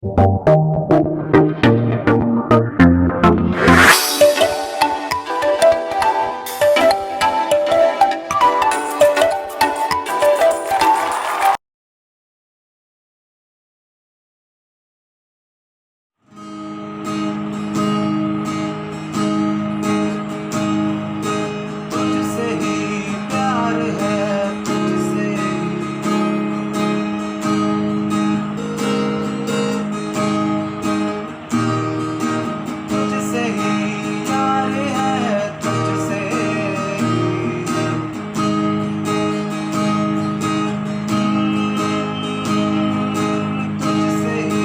तुझसे ही प्यार है, तुझसे तुझसे ही यार है, तुझसे तुझसे ही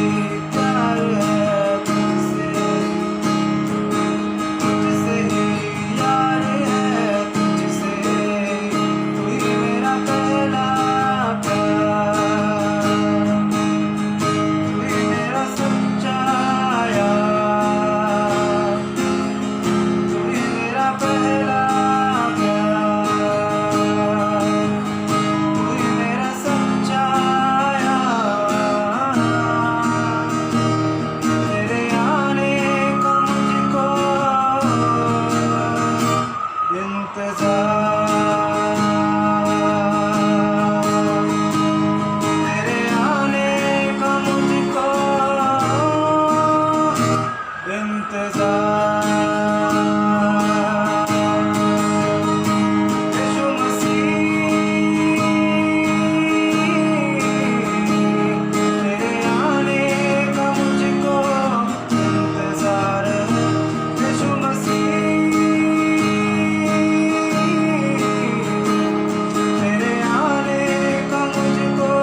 प्यार है, तुझसे तुझसे ही यार है, तुझसे तू ही मेरा पहला प्यार, तू ही मेरा सच्चा यार, तू ही मेरा पहला प्यार, तू ही मेरा सच्चा यार। तेरे आने का मुझको इंतजार, तेरे आने का मुझको इंतजार। यीशु मसीह, तेरे आने का मुझको इंतजार है। यीशु मसीह, तेरे आने का मुझको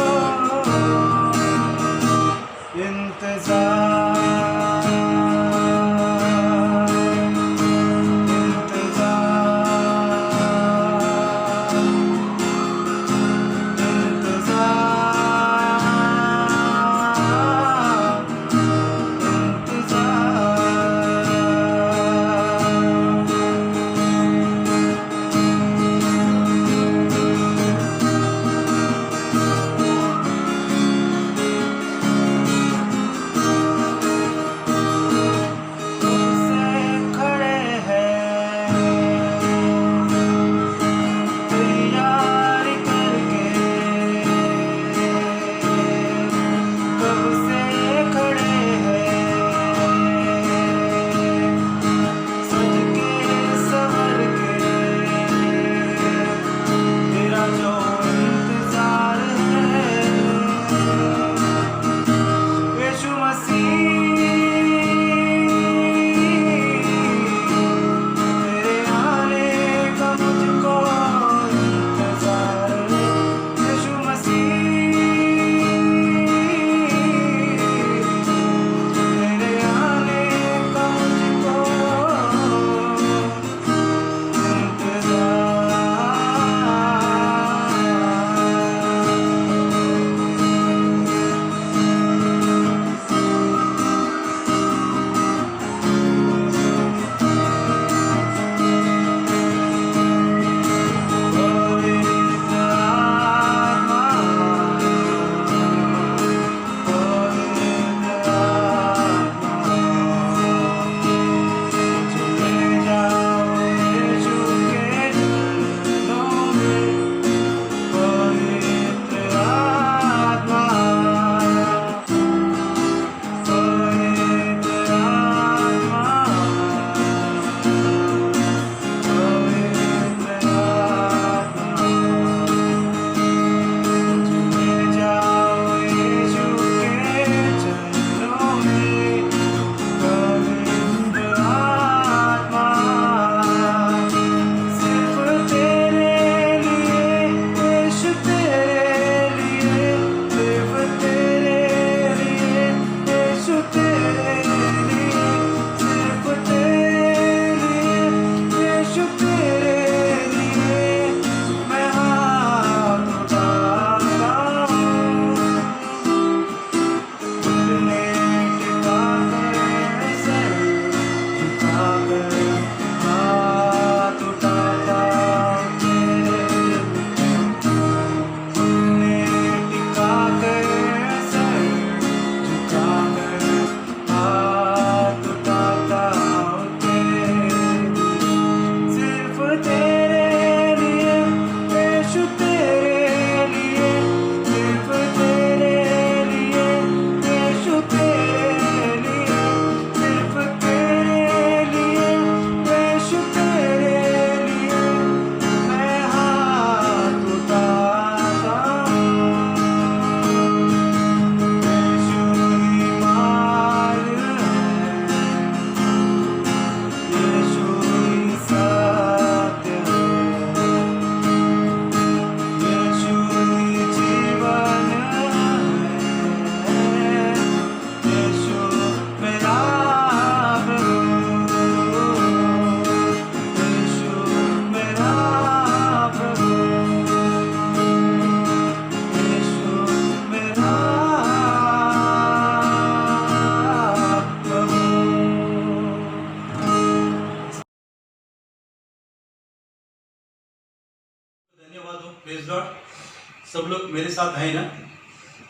सब लोग मेरे साथ हैं ना?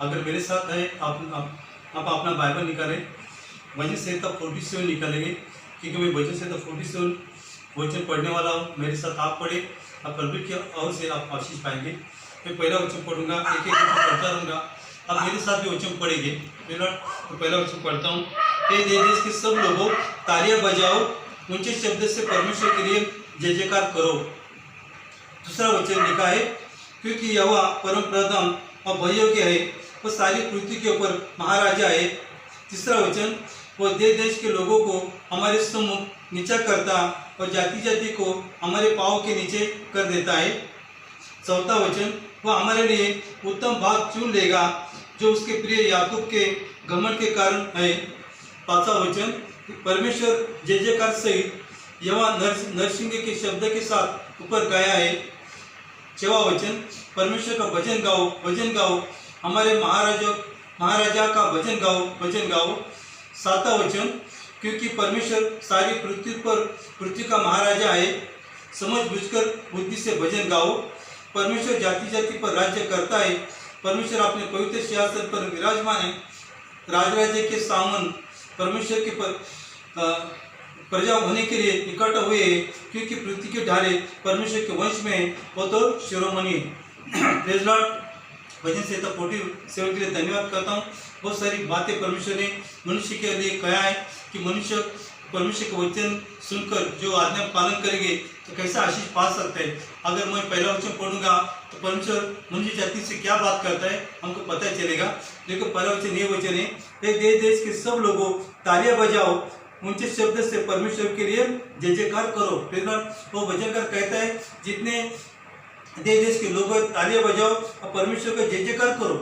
अगर मेरे साथ है आप अपना बाइबल निकालें, वचन संहिता 47 निकालेंगे, क्योंकि मैं वचन संहिता 47 वचन पढ़ने वाला हूँ। मेरे साथ आप पढ़े, आप प्रभु की ओर से आप आशीष पाएंगे। मैं पहला वचन पढ़ूंगा, एक एक वचन पढ़ता रहूँगा, आप मेरे साथ भी वचन पढ़ेंगे। तो पहला वचन पढ़ता हूँ। हे देश के सब लोगों, तालियां बजाओ, ऊंचे शब्द से परमेश्वर के लिए जय जयकार करो। दूसरा वचन लिखा है, क्योंकि यहोवा परम प्रधान और भययोग्य है, वो सारी पृथ्वी के ऊपर महाराजा है। तीसरा वचन, वो देश के लोगों को हमारे सम्मुख नीचा करता और जाति जाति को हमारे पाँव के नीचे कर देता है। चौथा वचन, वह हमारे लिए उत्तम भाग चुन लेगा जो उसके प्रिय याकूब के घमंड के कारण है। पांचवा वचन, परमेश्वर जय जयकार सहित यहोवा नरसिंह के शब्द के साथ ऊपर गाया है। छठवां वचन, परमेश्वर का भजन गाओ, हमारे महाराजा का भजन गाओ। सातवां वचन, क्योंकि परमेश्वर सारी पृथ्वी का महाराजा है, समझ बुझकर बुद्धि से भजन गाओ। परमेश्वर जाति जाति पर राज्य करता है, परमेश्वर अपने पवित्र सिंहासन पर विराजमान है। राजराज्य के सामन परमेश्वर के प्रजा होने के लिए इकट्ठा हुए हैं, क्योंकि पृथ्वी के ढाले परमेश्वर के वंश में वो तो शिरोमणि। Praise Lord. वचन संहिता 47 के लिए धन्यवाद करता हूँ। बहुत सारी बातें परमेश्वर ने मनुष्य के लिए कहा है कि मनुष्य परमेश्वर के वचन सुनकर जो आज्ञा पालन करेंगे तो कैसा आशीष पा सकते हैं। अगर मैं पहला वचन पढ़ूंगा तो परमेश्वर मनुष्य जाति से क्या बात करता है हमको पता चलेगा। देखो पहला वचन ये वचन है, देश के सब लोगों तालियां बजाओ, ऊंचे शब्द से परमेश्वर के लिए जय जयकार करो। वो वचनकार कहता है जितने देश के लोग तालियां बजाओ और परमेश्वर का जय जयकार करो।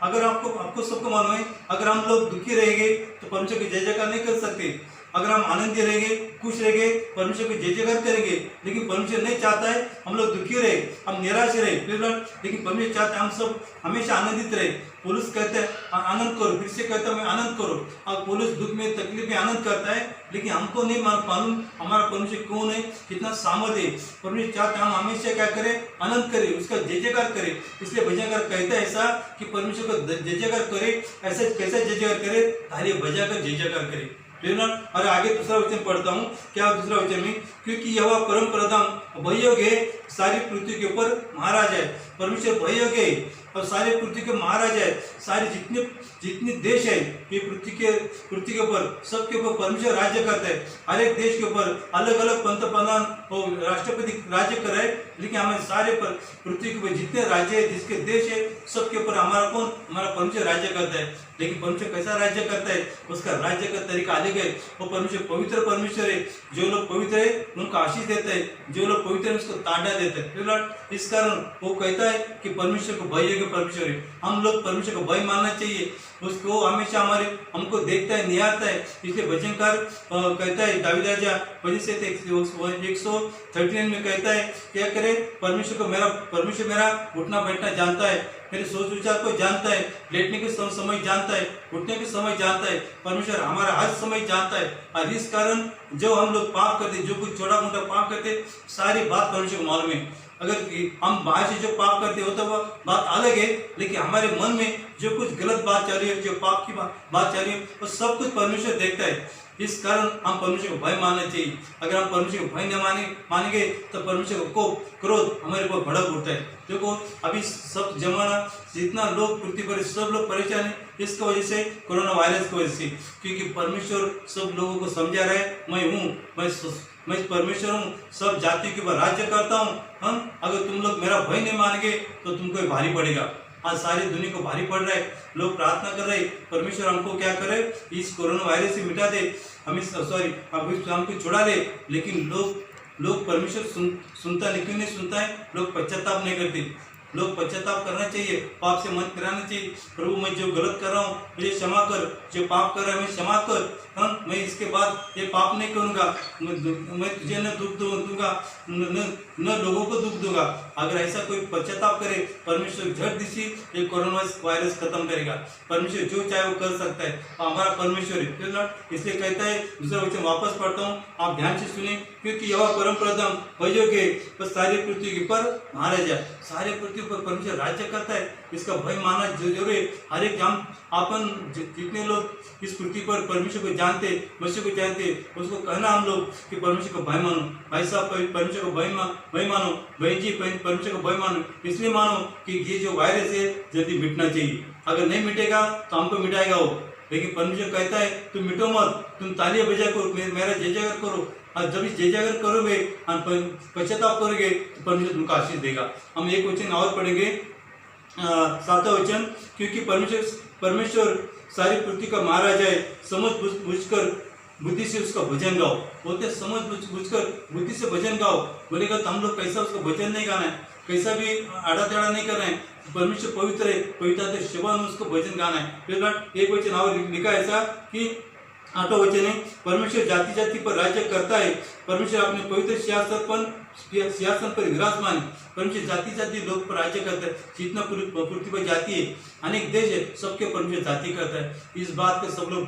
अगर आपको सबको मालूम है, अगर हम लोग दुखी रहेंगे तो परमेश्वर के जय जयकार नहीं कर सकते। अगर हम आनंदी रहेंगे, खुश रहेंगे, परमेश्वर को जय जयकार करेंगे। लेकिन परमेश्वर नहीं चाहता है हम लोग दुखी रहे, हम निराश रहे। लेकिन परमेश्वर चाहता है हम सब हमेशा आनंदित रहे। पुरुष कहते हैं आनंद करो, फिर से कहता है आनंद करो। और पुरुष दुख में तकलीफ में आनंद करता है, लेकिन हमको नहीं मालूम हमारा परमेश्वर कौन है, कितना सामर्थ्य है। परमेश्वर चाहता है हम हमेशा क्या करें, आनंद करें, उसका जय जयकार करें। इसलिए भजनकार कहता है ऐसा कि परमेश्वर का जय जयकार करे। ऐसे कैसे जय जयकार करे, तालियां बजाकर जय जयकार करे। और आगे दूसरा वचन पढ़ता हूँ। क्या दूसरा वचन में, क्योंकि यहोवा परम प्रधान भययोग्य है, सारी पृथ्वी के ऊपर महाराज है। परमेश्वर भययोग्य है और सारे पृथ्वी के महाराज है। सारे जितने देश है ये पृथ्वी के ऊपर सबके ऊपर परमेश्वर राज्य करता है। हर एक देश के ऊपर अलग अलग पंतप्रधान और राष्ट्रपति राज्य कर रहे हैं, लेकिन हमारे सारे पर पृथ्वी के ऊपर जितने राज्य है, जिसके देश है, सबके ऊपर हमारा परमेश्वर राज्य करता है। लेकिन परमेश्वर कैसा राज्य करता है, उसका राज्य का तरीका अलग है। वो परमेश्वर पवित्र परमेश्वर है। जो लोग पवित्र है उनको आशीष देता है, जो लोग पवित्र है उसको ताड़ा देता है। इस कारण वो कहता है कि परमेश्वर को भय योग्य परमेश्वर है। हम लोग परमेश्वर को भय मानना चाहिए। उसको हमेशा हमको देखता है, निहारता है। इसलिए भजनकार कहता है, दाऊद राजा वजह से 139 में कहता है क्या करे, परमेश्वर मेरा उठना बैठना जानता है, मेरे सोच विचार को जानता है, लेटने के समय जानता है, उठने के समय जानता है। परमेश्वर हमारा हर समय जानता है। और इस कारण जो हम लोग पाप करते, जो कुछ छोटा मोटा पाप करते, सारी बात परमेश्वर को मालूम है। अगर हम बाहर से जो पाप करते हो तो वह बात अलग है, लेकिन हमारे मन में जो कुछ गलत बात चल रही है, जो पाप की बात चल रही है, वो सब कुछ परमेश्वर देखता है। इस कारण हम परमेश्वर को भय मानना चाहिए। अगर हम परमेश्वर को भय न मानेंगे तो परमेश्वर को क्रोध हमारे ऊपर भड़क उठता है। देखो अभी सब जमाना जितना लोग पृथ्वी पर सब लोग परेशान है, इसकी वजह से कोरोना वायरस की वजह से, क्योंकि परमेश्वर सब लोगों को समझा रहा है मैं परमेश्वर हूँ, सब जाति के ऊपर राज्य करता हूँ। अगर तुम लोग मेरा भय नहीं मानेंगे तो तुमको भारी पड़ेगा। आज सारी दुनिया को भारी पड़ रहा है, लोग प्रार्थना कर रहे हैं परमेश्वर हमको क्या करे, इस कोरोना वायरस से मिटा दे, हमको छुड़ा ले। लेकिन लोग परमेश्वर सुनता नहीं, क्यों नहीं सुनता है? लोग पश्चाताप नहीं करते। लोग पश्चाताप करना चाहिए, पाप से मन फिराना चाहिए। प्रभु मैं जो गलत कर रहा हूँ मुझे क्षमा कर, जो पाप कर रहा है मैं क्षमा कर। मैं इसके बाद ये पाप नहीं करूँगा, मैं तुझे न दुख दूंगा, न लोगों को दुख दूंगा। अगर ऐसा कोई पश्चाताप करे, परमेश्वर झट दिशी ये कोरोना वायरस खत्म करेगा। परमेश्वर जो चाहे वो कर सकता है, हमारा परमेश्वर है। इसलिए कहता है, दूसरा वचन वापस पढ़ता हूँ, आप ध्यान से सुने, क्योंकि यह परम प्रथम भयोगे बस सारी पृथ्वी के पर महाराजा, सारे पृथ्वी पर परमेश्वर राज्य करता है, इसका भय मानना जरूर है। हर एक हम अपन जितने लोग इस पृथ्वी पर परमेश्वर को जानते, मसीह को जानते, उसको कहना हम लोग कि परमेश्वर को भय मानो। भाई साहब परमेश्वर को भय मानो, बहन जी परमेश्वर को भय मानो। इसलिए मानो कि ये जो वायरस है जल्दी मिटना चाहिए। अगर नहीं मिटेगा तो हमको मिटाएगा वो, लेकिन परमेश्वर कहता है तुम मिटो मत, तुम तालियां बजा करो, मेरा जय जयकार करो। और जब इस जय जयकार करोगे, पश्चाताप करोगे तो परमेश्वर तुमको आशीष देगा। हम एक वचन और पढ़ेंगे, 7वां वचन, क्योंकि परमेश्वर सारी पृथ्वी का महाराजा है, समझ बुझकर बुद्धि से उसका भजन गाओ। बोलते समझ बुझकर बुद्धि से भजन गाओ। बोलेगा तो हम लोग कैसा उसका भजन नहीं गाना है, कैसा भी आड़ा टेढ़ा नहीं कर रहे हैं। परमेश्वर पवित्र है, पवित्रता सेवा में उसको भजन गाना है। फिर एक वचन और लिखा ऐसा कि 8वां वचन है, परमेश्वर जाति जाति पर राज्य करता है, परमेश्वर अपने पवित्र सिंहासन पर विराजमान है। परमेश्वर जाति जाति लोग पर राज्य करता है। जितना पृथ्वी पर जाति है, अनेक देश है, सबके परमेश्वर जाति करता है। इस बात का सब लोग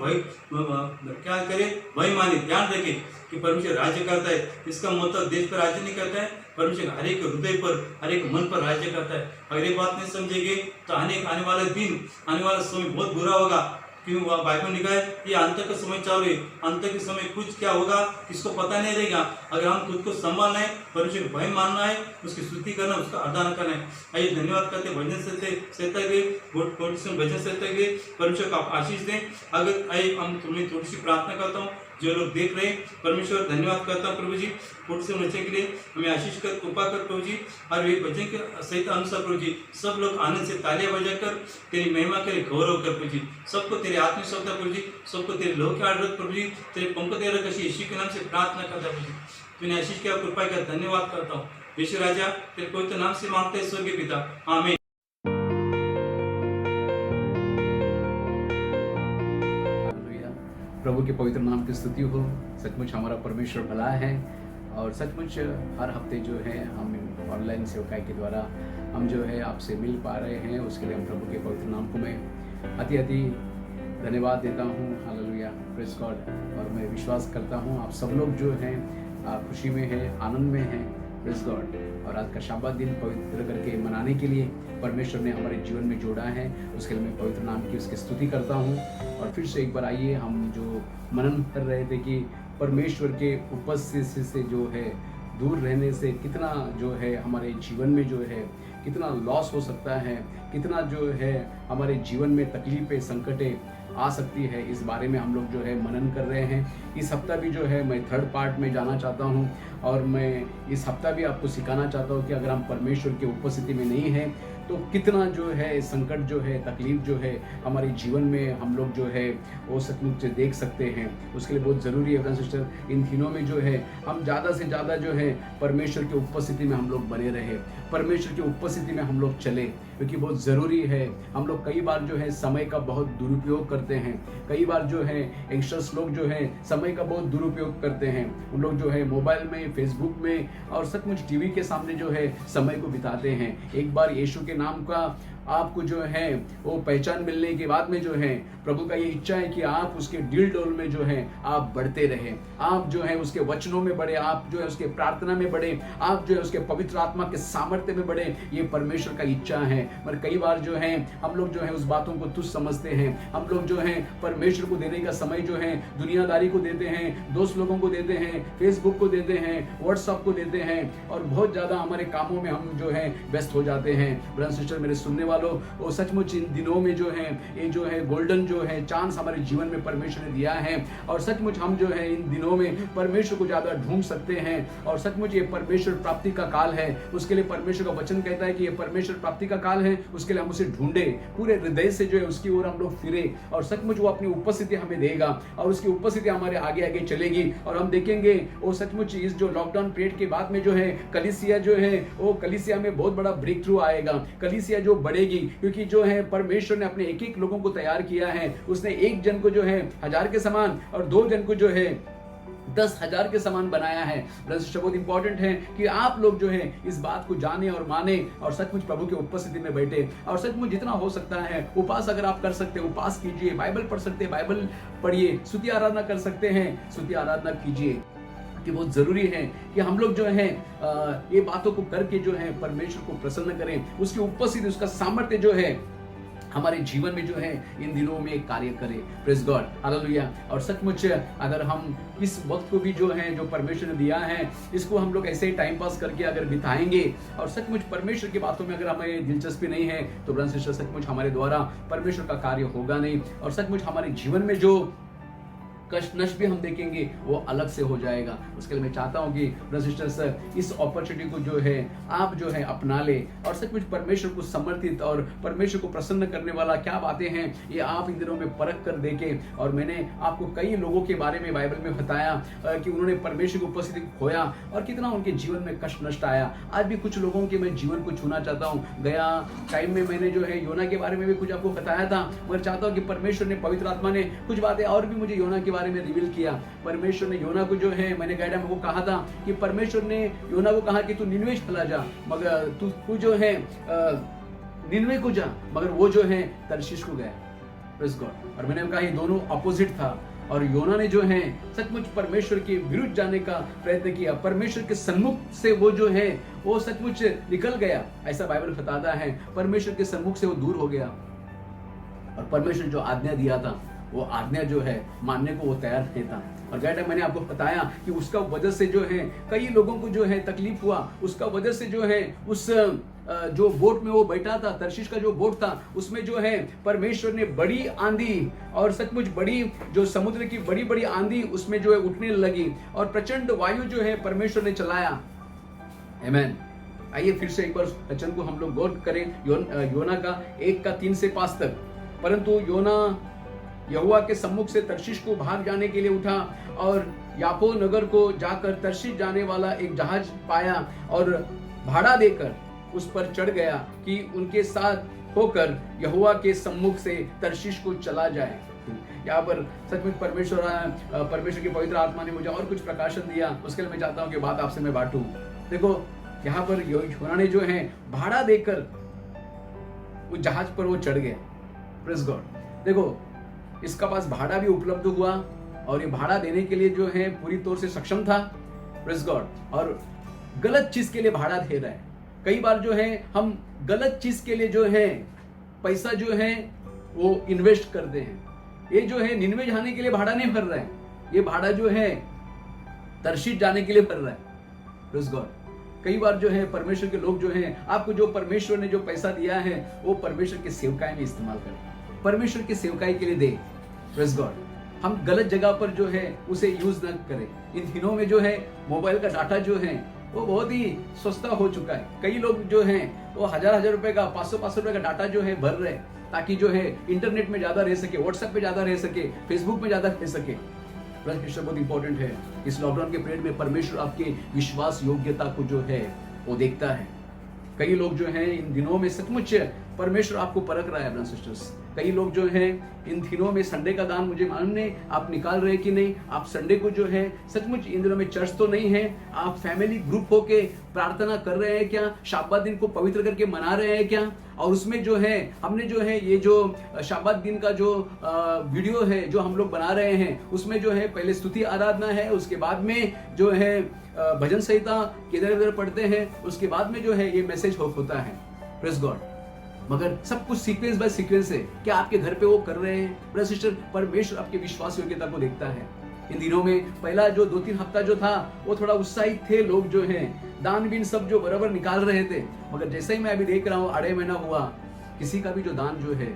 क्या करे, भय माने, ध्यान रखे कि परमेश्वर राज्य करता है। इसका मतलब देश पर राज्य नहीं करता है, परमेश्वर हर एक हृदय पर, हर एक मन पर राज्य करता है। अगर ये बात नहीं समझेंगे तो अनेक आने वाला दिन, आने वाला समय बहुत बुरा होगा। क्यों वह बाइबल लिखा है, ये अंत का समय चालू है, अंत के समय कुछ क्या होगा किसको पता नहीं रहेगा। अगर हम खुद को संभालना है, परमेश्वर भय मानना है, उसकी स्तुति करना, उसका आराधना करना है। आइए धन्यवाद करते भजन सहते हुए, भजन सहते हुए परमेश्वर को आप आशीष दें। अगर आइए हम तुम्हें थोड़ी सी प्रार्थना करता हूँ, जो लोग देख रहे हैं, परमेश्वर धन्यवाद करता हूँ प्रभु जी, थोड़ी से बच्चे के लिए हमें आशीष कर, कृपा कर प्रभु जी। और वे भजन के सहित अनुसार प्रभु जी सब लोग आनंद से तालियां बजाकर तेरी महिमा करे, गौरव कर प्रभु जी। सबको तेरे आत्मिक शब्द प्रभु जी, सबको तेरे लोह के आदर प्रभु जी, तेरे पंख तेरा कशी यीशु के नाम से प्रार्थना करता प्रभु जी। तूने आशीष किया, कृपा का धन्यवाद करता हूँ यीशु राजा, तेरे पवित्र नाम से मांगते हैं स्वर्गीय पिता, आमीन। प्रभु के पवित्र नाम की स्तुति हो। सचमुच हमारा परमेश्वर भला है और सचमुच हर हफ्ते जो है हम ऑनलाइन सेवकाई के द्वारा हम जो है आपसे मिल पा रहे हैं, उसके लिए हम प्रभु के पवित्र नाम को मैं अति धन्यवाद देता हूँ। Hallelujah, praise God. और मैं विश्वास करता हूँ आप सब लोग जो हैं खुशी में हैं, आनंद में हैं, प्रेज़ गॉड। और आज का शाबात दिन पवित्र करके मनाने के लिए परमेश्वर ने हमारे जीवन में जोड़ा है, उसके लिए मैं पवित्र नाम की उसकी स्तुति करता हूँ। और फिर से एक बार आइए, हम जो मनन कर रहे थे कि परमेश्वर के उपस्थिति से जो है दूर रहने से कितना जो है हमारे जीवन में जो है कितना लॉस हो सकता है, कितना जो है हमारे जीवन में तकलीफें, संकटें आ सकती है, इस बारे में हम लोग जो है मनन कर रहे हैं। इस हफ्ता भी जो है मैं 3rd पार्ट में जाना चाहता हूँ और मैं इस हफ्ता भी आपको सिखाना चाहता हूँ कि अगर हम परमेश्वर की उपस्थिति में नहीं हैं तो कितना जो है संकट, जो है तकलीफ जो है हमारे जीवन में हम लोग जो है वो सचमुच देख सकते हैं। उसके लिए बहुत ज़रूरी है सिस्टर, इन दिनों में जो है हम ज़्यादा से ज़्यादा जो है परमेश्वर की उपस्थिति में हम लोग बने रहे, परमेश्वर की उपस्थिति में हम लोग चले, क्योंकि बहुत ज़रूरी है। हम लोग कई बार जो है समय का बहुत दुरुपयोग करते हैं, कई बार जो है यंगस्टर्स लोग जो है समय का बहुत दुरुपयोग करते हैं। उन लोग जो है मोबाइल में, फेसबुक में और सचमुच टीवी के सामने जो है समय को बिताते हैं। एक बार यीशु के नाम का आपको जो है वो पहचान मिलने के बाद में जो है प्रभु का ये इच्छा है कि आप उसके दिल डोल में जो है आप बढ़ते रहे, आप जो है उसके वचनों में बढ़े, आप जो है उसके प्रार्थना में बढ़े, आप जो है उसके पवित्र आत्मा के सामर्थ्य में बढ़े। ये परमेश्वर का इच्छा है। पर कई बार जो है हम लोग जो है उस बातों को तुच्छ समझते हैं। हम लोग जो है परमेश्वर को देने का समय जो है दुनियादारी को देते हैं, दोस्त लोगों को देते हैं, फेसबुक को देते हैं, व्हाट्सएप को देते हैं और बहुत ज़्यादा हमारे कामों में हम जो है व्यस्त हो जाते हैं। ब्रदर सिस्टर, मेरे सुनने वालों, वो सचमुच इन दिनों में जो है ये जो है गोल्डन जो है चांस हमारे जीवन में परमेश्वर ने दिया है और सचमुच हम जो है इन दिनों में परमेश्वर को ज्यादा ढूंढ सकते हैं और सचमुच ये परमेश्वर प्राप्ति का काल है। उसके लिए परमेश्वर का वचन कहता है कि ये परमेश्वर प्राप्ति का काल है, उसके लिए हम उसे ढूंढे, पूरे हृदय से जो है उसकी ओर हम लोग फिरे और सचमुच वो अपनी उपस्थिति हमें देगा और उसकी उपस्थिति हमारे आगे आगे चलेगी और हम देखेंगे वो सचमुच इस जो लॉकडाउन पीरियड के बाद में जो है कलीसिया जो है वो कलीसिया में बहुत बड़ा ब्रेक थ्रू आएगा, कलीसिया जो बढ़ेगा बढ़ेगी, क्योंकि जो है परमेश्वर ने अपने एक एक लोगों को तैयार किया है। उसने एक जन को जो है 1000 के समान और 2 जन को जो है 10,000 के समान बनाया है। बहुत इंपॉर्टेंट है कि आप लोग जो है इस बात को जाने और माने और सचमुच प्रभु की उपस्थिति में बैठे और सचमुच जितना हो सकता है उपास अगर आप कर सकते हैं उपास कीजिए, बाइबल पढ़ सकते हैं बाइबल पढ़िए, स्तुति आराधना कर सकते हैं स्तुति आराधना कीजिए। कि बहुत जरूरी है कि हम लोग जो है ये बातों को करके जो है परमेश्वर को प्रसन्न करें, उसकी उपस्थिति उसका सामर्थ्य जो है हमारे जीवन में जो है इन दिनों में कार्य करे। Praise God, hallelujah. और सचमुच अगर हम इस वक्त को भी जो है जो परमेश्वर ने दिया है इसको हम लोग ऐसे ही टाइम पास करके अगर बिताएंगे और सचमुच परमेश्वर की बातों में अगर हमें दिलचस्पी नहीं है तो ब्रदर सिस्टर सचमुच हमारे द्वारा परमेश्वर का कार्य होगा नहीं और सचमुच हमारे जीवन में जो कष्ट नष्ट भी हम देखेंगे वो अलग से हो जाएगा। उसके लिए मैं चाहता हूँ कि ब्रदर सिस्टर्स इस अपॉर्चुनिटी को जो है आप जो है अपना ले और सचमुच परमेश्वर को समर्पित और परमेश्वर को प्रसन्न करने वाला क्या बातें हैं ये आप इन दिनों में परख कर देखें। और मैंने आपको कई लोगों के बारे में बाइबल में बताया कि उन्होंने परमेश्वर की उपस्थिति को खोया और कितना उनके जीवन में कष्ट नष्ट आया। आज भी कुछ लोगों के मैं जीवन को छूना चाहता हूँ। गया टाइम में मैंने जो है योना के बारे में भी कुछ आपको बताया था, मगर चाहता हूँ कि परमेश्वर ने पवित्र आत्मा ने कुछ बातें और भी मुझे योना के बारे में रिवील किया। परमेश्वर ने योना को जो है मैंने गाइड को कहा था कि परमेश्वर ने योना को कहा कि तू निनवे चला जा, मगर तू जो है निनवे को जा, मगर वो जो है तर्शीश को गया। Praise God. और मैंने कहा ये दोनों अपोजिट था और योना ने जो है सचमुच परमेश्वर के विरुद्ध जाने का प्रयत्न किया, परमेश्वर के सन्मुख से वो जो है वो सचमुच निकल गया। ऐसा बाइबल बताता है परमेश्वर के सन्मुख से वो दूर हो गया और परमेश्वर जो आज्ञा दिया था वो आज्ञा जो है मानने को वो तैयार नहीं था। और गैर मैंने आपको बताया कि उसका वजह से जो है कई लोगों को जो है तकलीफ हुआ, उसका वजह से जो है उस जो बोट में वो बैठा था, तर्शीश का जो बोट था उसमें जो है परमेश्वर ने बड़ी आंधी और सचमुच बड़ी जो समुद्र की बड़ी बड़ी आंधी उसमें जो है उठने लगी और प्रचंड वायु जो है परमेश्वर ने चलाया। आमीन। आइए फिर से एक बार वचन को हम लोग गौर करें योना का 1:3 से 5 तक। परंतु योना यहोवा के सम्मुख से तर्शीश को भाग जाने के लिए उठा और याफो नगर को जाकर तर्शीश जाने वाला एक जहाज पाया और भाड़ा देकर उस पर चढ़ गया कि उनके साथ होकर यहोवा के सम्मुख से तर्शीश को चला जाए। यहाँ पर सचमुच परमेश्वर की पवित्र आत्मा ने मुझे और कुछ प्रकाशन दिया, उसके लिए मैं चाहता हूँ कि बात आपसे मैं बांटूं। देखो यहाँ पर योना ने जो है भाड़ा देकर उस जहाज पर वो चढ़ गया। Praise God. देखो इसका पास भाड़ा भी उपलब्ध हुआ और ये भाड़ा देने के लिए जो है पूरी तौर से सक्षम था। Praise God. और गलत चीज के लिए भाड़ा दे रहा है। कई बार जो है हम गलत चीज के लिए जो है पैसा जो है वो इन्वेस्ट करते हैं। ये जो है निनवे जाने के लिए भाड़ा नहीं भर रहा है, ये भाड़ा जो है तर्शीश जाने के लिए भर रहा है। Praise God. कई बार जो है परमेश्वर के लोग जो हैं आपको जो परमेश्वर ने जो पैसा दिया है वो परमेश्वर के सेवकाई में इस्तेमाल करें, परमेश्वर की सेवकाई के लिए दे। Praise God. हम गलत जगह पर जो है उसे यूज न करें। इन दिनों में जो है मोबाइल का डाटा जो है वो बहुत ही सस्ता हो चुका है। कई लोग जो हैं वो हजार रुपए का 500 रुपए का डाटा जो है भर रहे ताकि जो है इंटरनेट में ज्यादा रह सके, व्हाट्सएप पे ज्यादा रह सके, फेसबुक में ज्यादा रह सके। परमेश्वर बहुत इंपॉर्टेंट है। इस लॉकडाउन के पीरियड में परमेश्वर आपके विश्वास योग्यता को जो है वो देखता है। कई लोग जो हैं इन दिनों में सचमुच परमेश्वर आपको परख रहा है ब्रदर सिस्टर्स। कई लोग जो हैं इन दिनों में संडे का दान मुझे मालूम नहीं आप निकाल रहे कि नहीं। आप संडे को जो है सचमुच इन दिनों में चर्च तो नहीं है, आप फैमिली ग्रुप होके प्रार्थना कर रहे हैं क्या, शाबात दिन को पवित्र करके मना रहे हैं क्या। और उसमें जो है हमने जो है ये जो शाबात दिन का जो वीडियो है जो हम लोग बना रहे हैं उसमें जो है पहले स्तुति आराधना है, उसके बाद में जो है भजन संहिता किधर उधर पढ़ते हैं, उसके बाद में जो है ये मैसेज होता है। Praise God. मगर सब कुछ सीक्वेंस बाय सीक्वेंस है। क्या आपके घर पे वो कर रहे हैं ब्रदर सिस्टर? परमेश्वर आपके विश्वास योग्यता को देखता है। इन दिनों में पहला जो 2-3 हफ्ता जो था वो थोड़ा उत्साहित थे लोग जो हैं, दान बीन सब जो बराबर निकाल रहे थे। मगर जैसे ही मैं अभी देख रहा हूँ 2.5 महीना हुआ किसी का भी जो दान जो है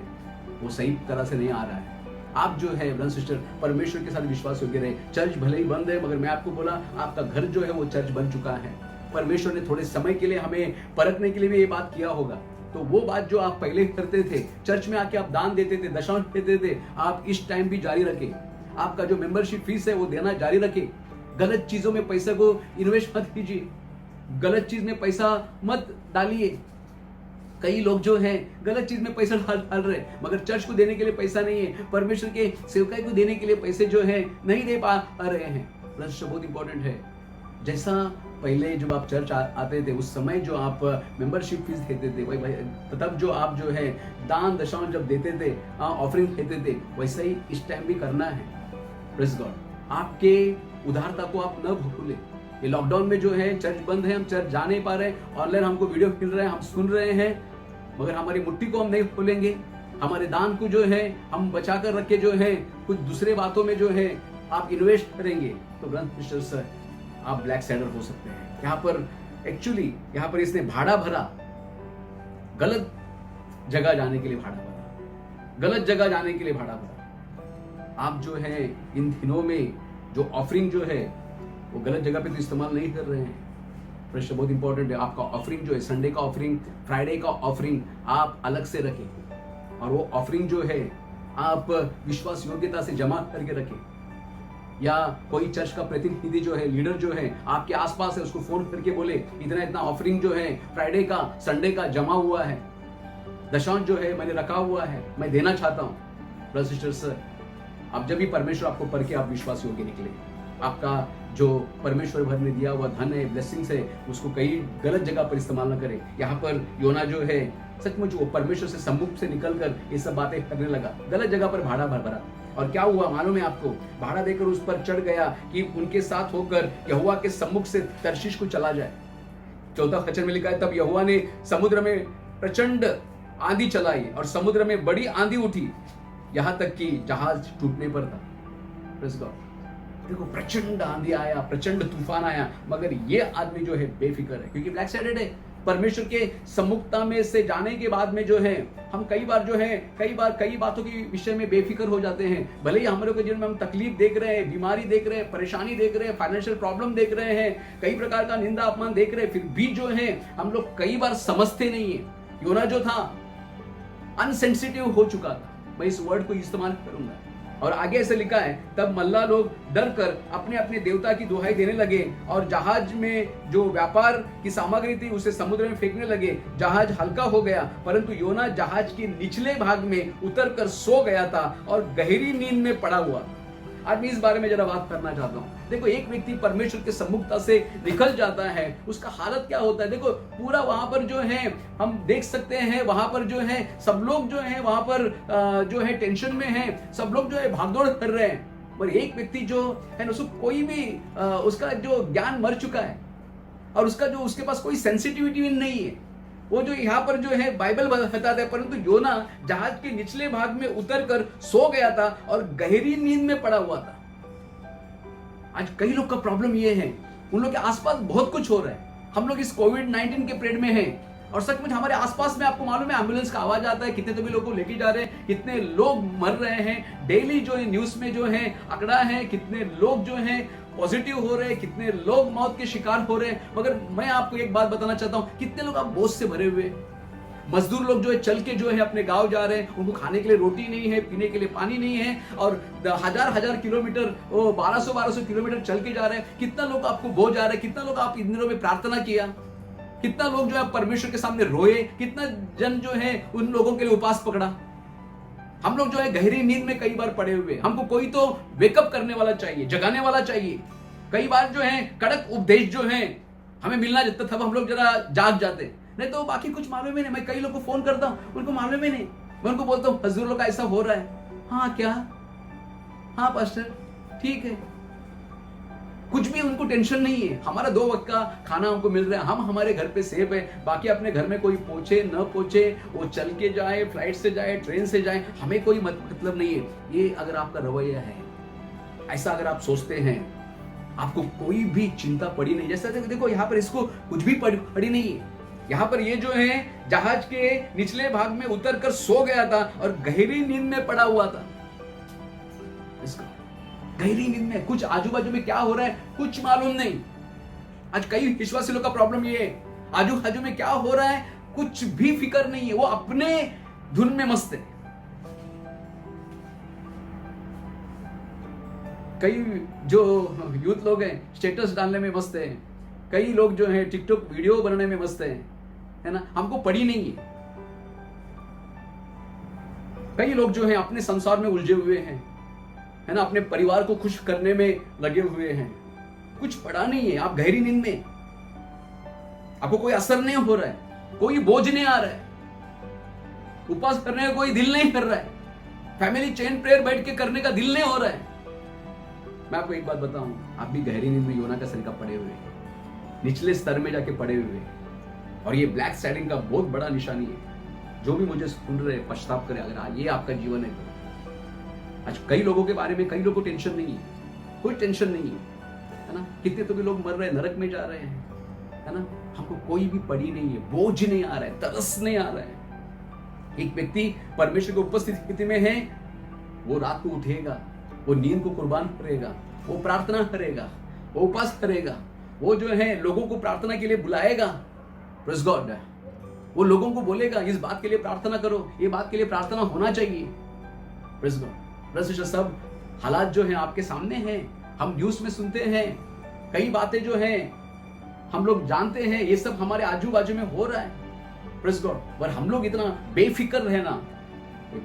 वो सही तरह से नहीं आ रहा है। आप जो है ब्रदर सिस्टर परमेश्वर के साथ विश्वास योग्य रहे। चर्च भले ही बंद है मगर मैं आपको बोला आपका घर जो है वो चर्च बन चुका है। परमेश्वर ने थोड़े समय के लिए हमें परखने के लिए भी ये बात किया होगा। तो वो बात जो आप पहले करते थे, चर्च में आके आप दान देते थे, दशमांश देते थे, आप इस टाइम भी जारी रखें। आपका जो मेंबरशिप फीस है वो देना जारी रखें। गलत चीजों में पैसे को इन्वेस्ट मत कीजिए, गलत चीज में पैसा मत डालिए। कई लोग जो हैं गलत चीज में पैसा डाल रहे हैं, मगर चर्च को देने के लिए पैसा नहीं है, परमेश्वर के सेवकाई को देने के लिए पैसे जो है नहीं दे पा रहे हैं। बहुत इंपॉर्टेंट है, जैसा पहले जब आप चर्च आते थे उस समय जो आप मेंबरशिप फीस देते थे, वही तब जो आप जो है दान दशांश जब देते थे, ऑफरिंग देते थे, वैसा ही इस टाइम भी करना है। प्रेज़ गॉड, आपके उदारता को आप न भूलें। ये लॉकडाउन में जो है चर्च बंद है, हम चर्च जा नहीं पा रहे, ऑनलाइन हमको वीडियो मिल रहे हैं, हम सुन रहे हैं, मगर हमारी मुट्ठी को हम नहीं खोलेंगे, हमारे दान को जो है हम बचा कर रख के जो है कुछ दूसरे बातों में जो है आप इन्वेस्ट करेंगे, तो ब्रदर सर आप ब्लैक सैडर हो सकते हैं। यहाँ पर इसने भाड़ा भरा, गलत जगह जाने के लिए भाड़ा भरा, आप जो है इन दिनों में जो ऑफरिंग जो है वो गलत जगह पे तो इस्तेमाल नहीं कर रहे हैं। प्रश्न बहुत इंपॉर्टेंट है, आपका ऑफरिंग जो है संडे का ऑफरिंग, फ्राइडे का ऑफरिंग आप अलग से रखें, और वो ऑफरिंग जो है आप विश्वास योग्यता से जमा करके रखें, या कोई चर्च का प्रतिनिधि जो है, लीडर जो है आपके आसपास है, उसको फोन करके बोले इतना ऑफरिंग जो है फ्राइडे का संडे का जमा हुआ है, दशांश जो है मैंने रखा हुआ है, मैं देना चाहता हूँ। ब्रदर सिस्टर्स, अब जब भी परमेश्वर आपको पढ़ के आप विश्वास योग्य निकले, आपका जो परमेश्वर भर ने दिया हुआ धन है, ब्लेसिंग्स है, उसको कई गलत जगह पर इस्तेमाल न करें। यहाँ पर योना जो है सचमुच वो परमेश्वर से सम्मुख से निकलकर ये सब बातें करने लगा, गलत जगह पर भाड़ा भरा, और क्या हुआ मालूम है आपको, भाड़ा देकर उस पर चढ़ गया कि उनके साथ होकर यहोवा के सम्मुख से तर्शीश को चला जाए। 14 वचन में लिखा है, तब यहोवा ने समुद्र में प्रचंड आंधी चलाई और समुद्र में बड़ी आंधी उठी, यहां तक कि जहाज टूटने पर था। प्रेज़ गॉड, देखो प्रचंड आंधी आया, प्रचंड तूफान आया, मगर ये आदमी जो है बेफिक्र है, क्योंकि ब्लैक साइडेड है। परमेश्वर के सम्मुखता में से जाने के बाद में जो है हम कई बार जो है कई बातों के विषय में बेफिक्र हो जाते हैं। भले ही हमारे को जीवन में हम तकलीफ देख रहे हैं, बीमारी देख रहे हैं, परेशानी देख रहे हैं, फाइनेंशियल प्रॉब्लम देख रहे हैं, कई प्रकार का निंदा अपमान देख रहे हैं, फिर भी जो है हम लोग कई बार समझते नहीं है। योना जो था अनसेंसिटिव हो चुका था, मैं इस वर्ड को इस्तेमाल करूंगा। और आगे ऐसे लिखा है, तब मल्ला लोग डर कर अपने अपने देवता की दुहाई देने लगे और जहाज में जो व्यापार की सामग्री थी उसे समुद्र में फेंकने लगे। जहाज हल्का हो गया, परंतु योना जहाज के निचले भाग में उतरकर सो गया था और गहरी नींद में पड़ा हुआ। आज मैं इस बारे में जरा बात करना चाहता हूँ। देखो, एक व्यक्ति परमेश्वर के सम्मुखता से निकल जाता है, उसका हालत क्या होता है। देखो, पूरा वहां पर जो है हम देख सकते हैं, वहां पर जो है सब लोग जो है वहां पर जो है टेंशन में है, सब लोग जो है भागदौड़ कर रहे हैं, पर एक व्यक्ति जो है उसको कोई भी उसका जो ज्ञान मर चुका है और उसके पास कोई सेंसिटिविटी नहीं है। वो जो यहाँ पर जो है बाइबल बताता है, परंतु योना जहाज के निचले भाग में उतरकर सो गया था और गहरी नींद में पड़ा हुआ था। आज कई लोग का प्रॉब्लम ये है, उन लोग के आसपास बहुत कुछ हो रहा है। हम लोग इस कोविड-19 के पीरियड में हैं और सचमुच हमारे आसपास में आपको मालूम है एम्बुलेंस का आवाज आता है, कितने तो भी लोगों को लेके जा रहे हैं, कितने लोग मर रहे हैं। डेली जो न्यूज में जो है आंकड़ा है, कितने लोग जो है पॉजिटिव हो रहे हैं, कितने लोग मौत के शिकार हो रहे हैं। मगर मैं आपको एक बात बताना चाहता हूं, कितने लोग आप बोझ से भरे हुए। मजदूर लोग जो है चल के जो है अपने गांव जा रहे हैं, उनको खाने के लिए रोटी नहीं है, पीने के लिए पानी नहीं है, और हजार किलोमीटर, 1200 किलोमीटर चल के जा रहे हैं। कितना लोग आपको बोझ आ रहे हैं, कितना लोग आप इन दिनों में प्रार्थना किया, कितना लोग जो है परमेश्वर के सामने रोए, कितना जन जो है उन लोगों के लिए उपवास पकड़ा। हम लोग जो है गहरी नींद में कई बार पड़े हुए। हमको कोई तो वेकअप करने वाला चाहिए, जगाने वाला चाहिए। कई बार जो है कड़क उपदेश जो है हमें मिलना जाता, तब हम लोग जरा जाग जाते, नहीं तो बाकी कुछ मालूम ही नहीं। मैं कई लोग को फोन करता हूं, उनको मालूम ही नहीं। मैं उनको बोलता हूं हजूर लोग का ऐसा हो रहा है। हाँ क्या? हाँ पास्टर, ठीक है। कुछ भी उनको टेंशन नहीं है। हमारा 2 वक्त का खाना हमको मिल रहा है, हम हमारे घर पे सेफ है। बाकी अपने घर में कोई पहुंचे न पहुंचे, वो चल के जाए, फ्लाइट से जाए, ट्रेन से जाए, हमें कोई मतलब नहीं है। ये अगर आपका रवैया है, ऐसा अगर आप सोचते हैं, आपको कोई भी चिंता पड़ी नहीं। जैसा देखो यहाँ पर इसको कुछ भी पड़ी नहीं है। यहाँ पर ये जो है जहाज के निचले भाग में उतर कर सो गया था और गहरी नींद में पड़ा हुआ था। इसको गहरी नींद में, कुछ आजू बाजू में क्या हो रहा है कुछ मालूम नहीं। आज कई विश्वासी लोग का प्रॉब्लम ये है, आजू बाजू में क्या हो रहा है कुछ भी फिक्र नहीं है, वो अपने धुन में मस्त है। कई जो यूथ लोग हैं स्टेटस डालने में मस्त है, कई लोग जो हैं टिकटॉक वीडियो बनाने में मस्त है ना। हमको पड़ी नहीं है, कई लोग जो हैं अपने संसार में उलझे हुए हैं, है ना, अपने परिवार को खुश करने में लगे हुए हैं, कुछ पड़ा नहीं है, आप गहरी नींद में, आपको कोई असर नहीं हो रहा है, कोई बोझ नहीं आ रहा है, उपवास करने का कोई दिल नहीं कर रहा है, फैमिली चेन प्रेयर बैठ के करने का दिल नहीं हो रहा है। मैं आपको एक बात बताऊं, आप भी गहरी नींद में योना का सरीका पड़े हुए हैं, निचले स्तर में जाके पड़े हुए हैं, और ये ब्लैक सैडिंग का बहुत बड़ा निशानी है। जो भी मुझे सुन रहे पश्चाताप करे, अगर ये आपका जीवन है तो आज कई लोगों के बारे में, कई लोगों को टेंशन नहीं है, कोई टेंशन नहीं है ना, कितने तो भी लोग मर रहे हैं, नरक में जा रहे हैं, है ना, हमको कोई भी पड़ी नहीं है, बोझ नहीं आ रहा है, तरस नहीं आ रहा है। एक व्यक्ति परमेश्वर की उपस्थिति में है, वो रात को उठेगा, वो नींद को कुर्बान करेगा, वो प्रार्थना करेगा, वो उपवास करेगा, वो जो है लोगों को प्रार्थना के लिए बुलाएगा, प्रेज़ गॉड, वो लोगों को बोलेगा इस बात के लिए प्रार्थना करो, ये बात के लिए प्रार्थना होना चाहिए, प्रेज़ गॉड। प्रेज़, सब हालात जो हैं आपके सामने हैं, हम न्यूज़ में सुनते हैं, कई बातें जो हैं हम लोग जानते हैं, ये सब हमारे आजू बाजू में हो रहा है, प्रेज़ गॉड, पर हम लोग इतना बेफिक्र रहना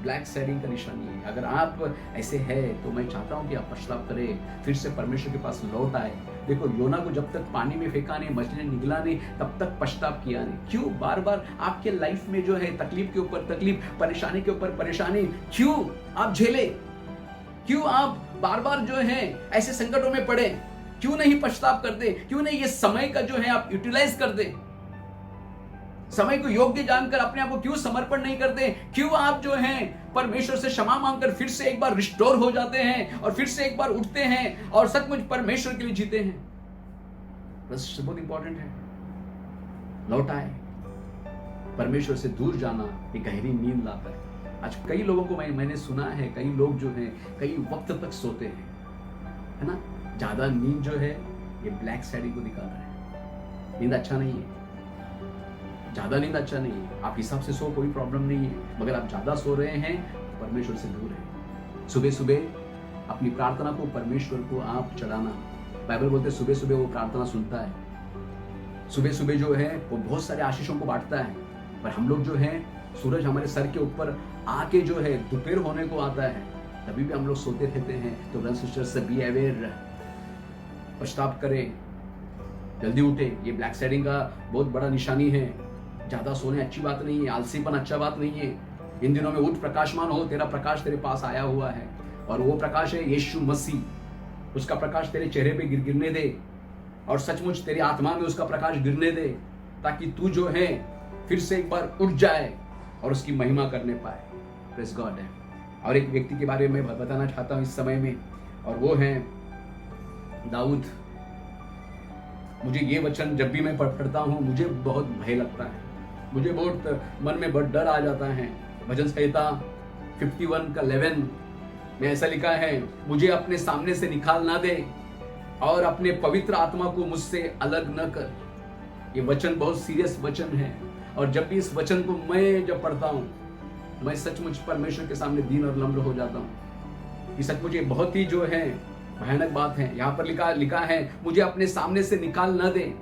ब्लैक सैडिंग का निशानी है। अगर आप ऐसे है तो मैं चाहता हूं कि आप पश्चाताप करें, फिर से परमेश्वर के पास लौट आए। देखो, योना को जब तक पानी में फेंका नहीं, मछली ने निगला नहीं, तब तक पश्चाताप किया नहीं। क्यों बार बार आपके लाइफ में जो है तकलीफ के ऊपर तकलीफ, परेशानी के ऊपर परेशानी, क्यों आप झेले? क्यों आप बार बार जो है ऐसे संकटों में पड़े? क्यों नहीं पश्चाताप करते? क्यों नहीं ये समय का जो है आप यूटिलाइज कर दे? समय को योग्य जानकर अपने आप को क्यों समर्पण नहीं करते? क्यों आप जो हैं परमेश्वर से क्षमा मांगकर फिर से एक बार रिस्टोर हो जाते हैं और फिर से एक बार उठते हैं और सचमुच परमेश्वर के लिए जीते हैं? बस बहुत इंपॉर्टेंट है, लौट आए। परमेश्वर से दूर जाना एक गहरी नींद लाता है। आज कई लोगों को मैंने सुना है, कई लोग जो हैं कई वक्त तक सोते हैं, है ना, ज्यादा नींद जो है ये ब्लैक सैडिंग को दिखा रहा है। नींद अच्छा नहीं है, ज्यादा नींद अच्छा नहीं है। आप हिसाब से सो, कोई प्रॉब्लम नहीं है, मगर आप ज्यादा सो रहे हैं परमेश्वर से दूर है। सुबह सुबह अपनी प्रार्थना को परमेश्वर को आप चढ़ाना, बाइबल बोलते सुबह सुबह वो प्रार्थना सुनता है। सुबह सुबह जो है वो बहुत सारे आशीषों को बांटता है, पर हम लोग जो है सूरज हमारे सर के ऊपर आके जो है दोपहर होने को आता है, तभी भी हम लोग सोते रहते हैं। तो ब्रदर सिस्टर से बी अवेयर, पश्चाताप करें, जल्दी उठे। ये ब्लैक सैडिंग का बहुत बड़ा निशानी है। ज्यादा सोने अच्छी बात नहीं है, आलसीपन अच्छा बात नहीं है। इन दिनों में उठ, प्रकाशमान हो, तेरा प्रकाश तेरे पास आया हुआ है, और वो प्रकाश है यीशु मसीह। उसका प्रकाश तेरे चेहरे पे गिरने दे, और सचमुच तेरी आत्मा में उसका प्रकाश गिरने दे, ताकि तू जो है फिर से एक बार उठ जाए और उसकी महिमा करने पाए। प्रेज़ गॉड है। और एक व्यक्ति के बारे में बताना चाहता हूँ इस समय में, और वो है दाऊद। मुझे ये वचन जब भी मैं पढ़ता हूँ मुझे बहुत भय लगता है, मुझे बहुत मन में बहुत डर आ जाता है। भजन संहिता 51 का 11 में ऐसा लिखा है, मुझे अपने सामने से निकाल ना दे और अपने पवित्र आत्मा को मुझसे अलग न कर। ये वचन बहुत सीरियस वचन है, और जब भी इस वचन को मैं जब पढ़ता हूँ मैं सचमुच परमेश्वर के सामने दीन और नम्र हो जाता हूँ। ये सचमुच ये बहुत ही जो है भयानक बात है। यहाँ पर लिखा है, मुझे अपने सामने से निकाल न दे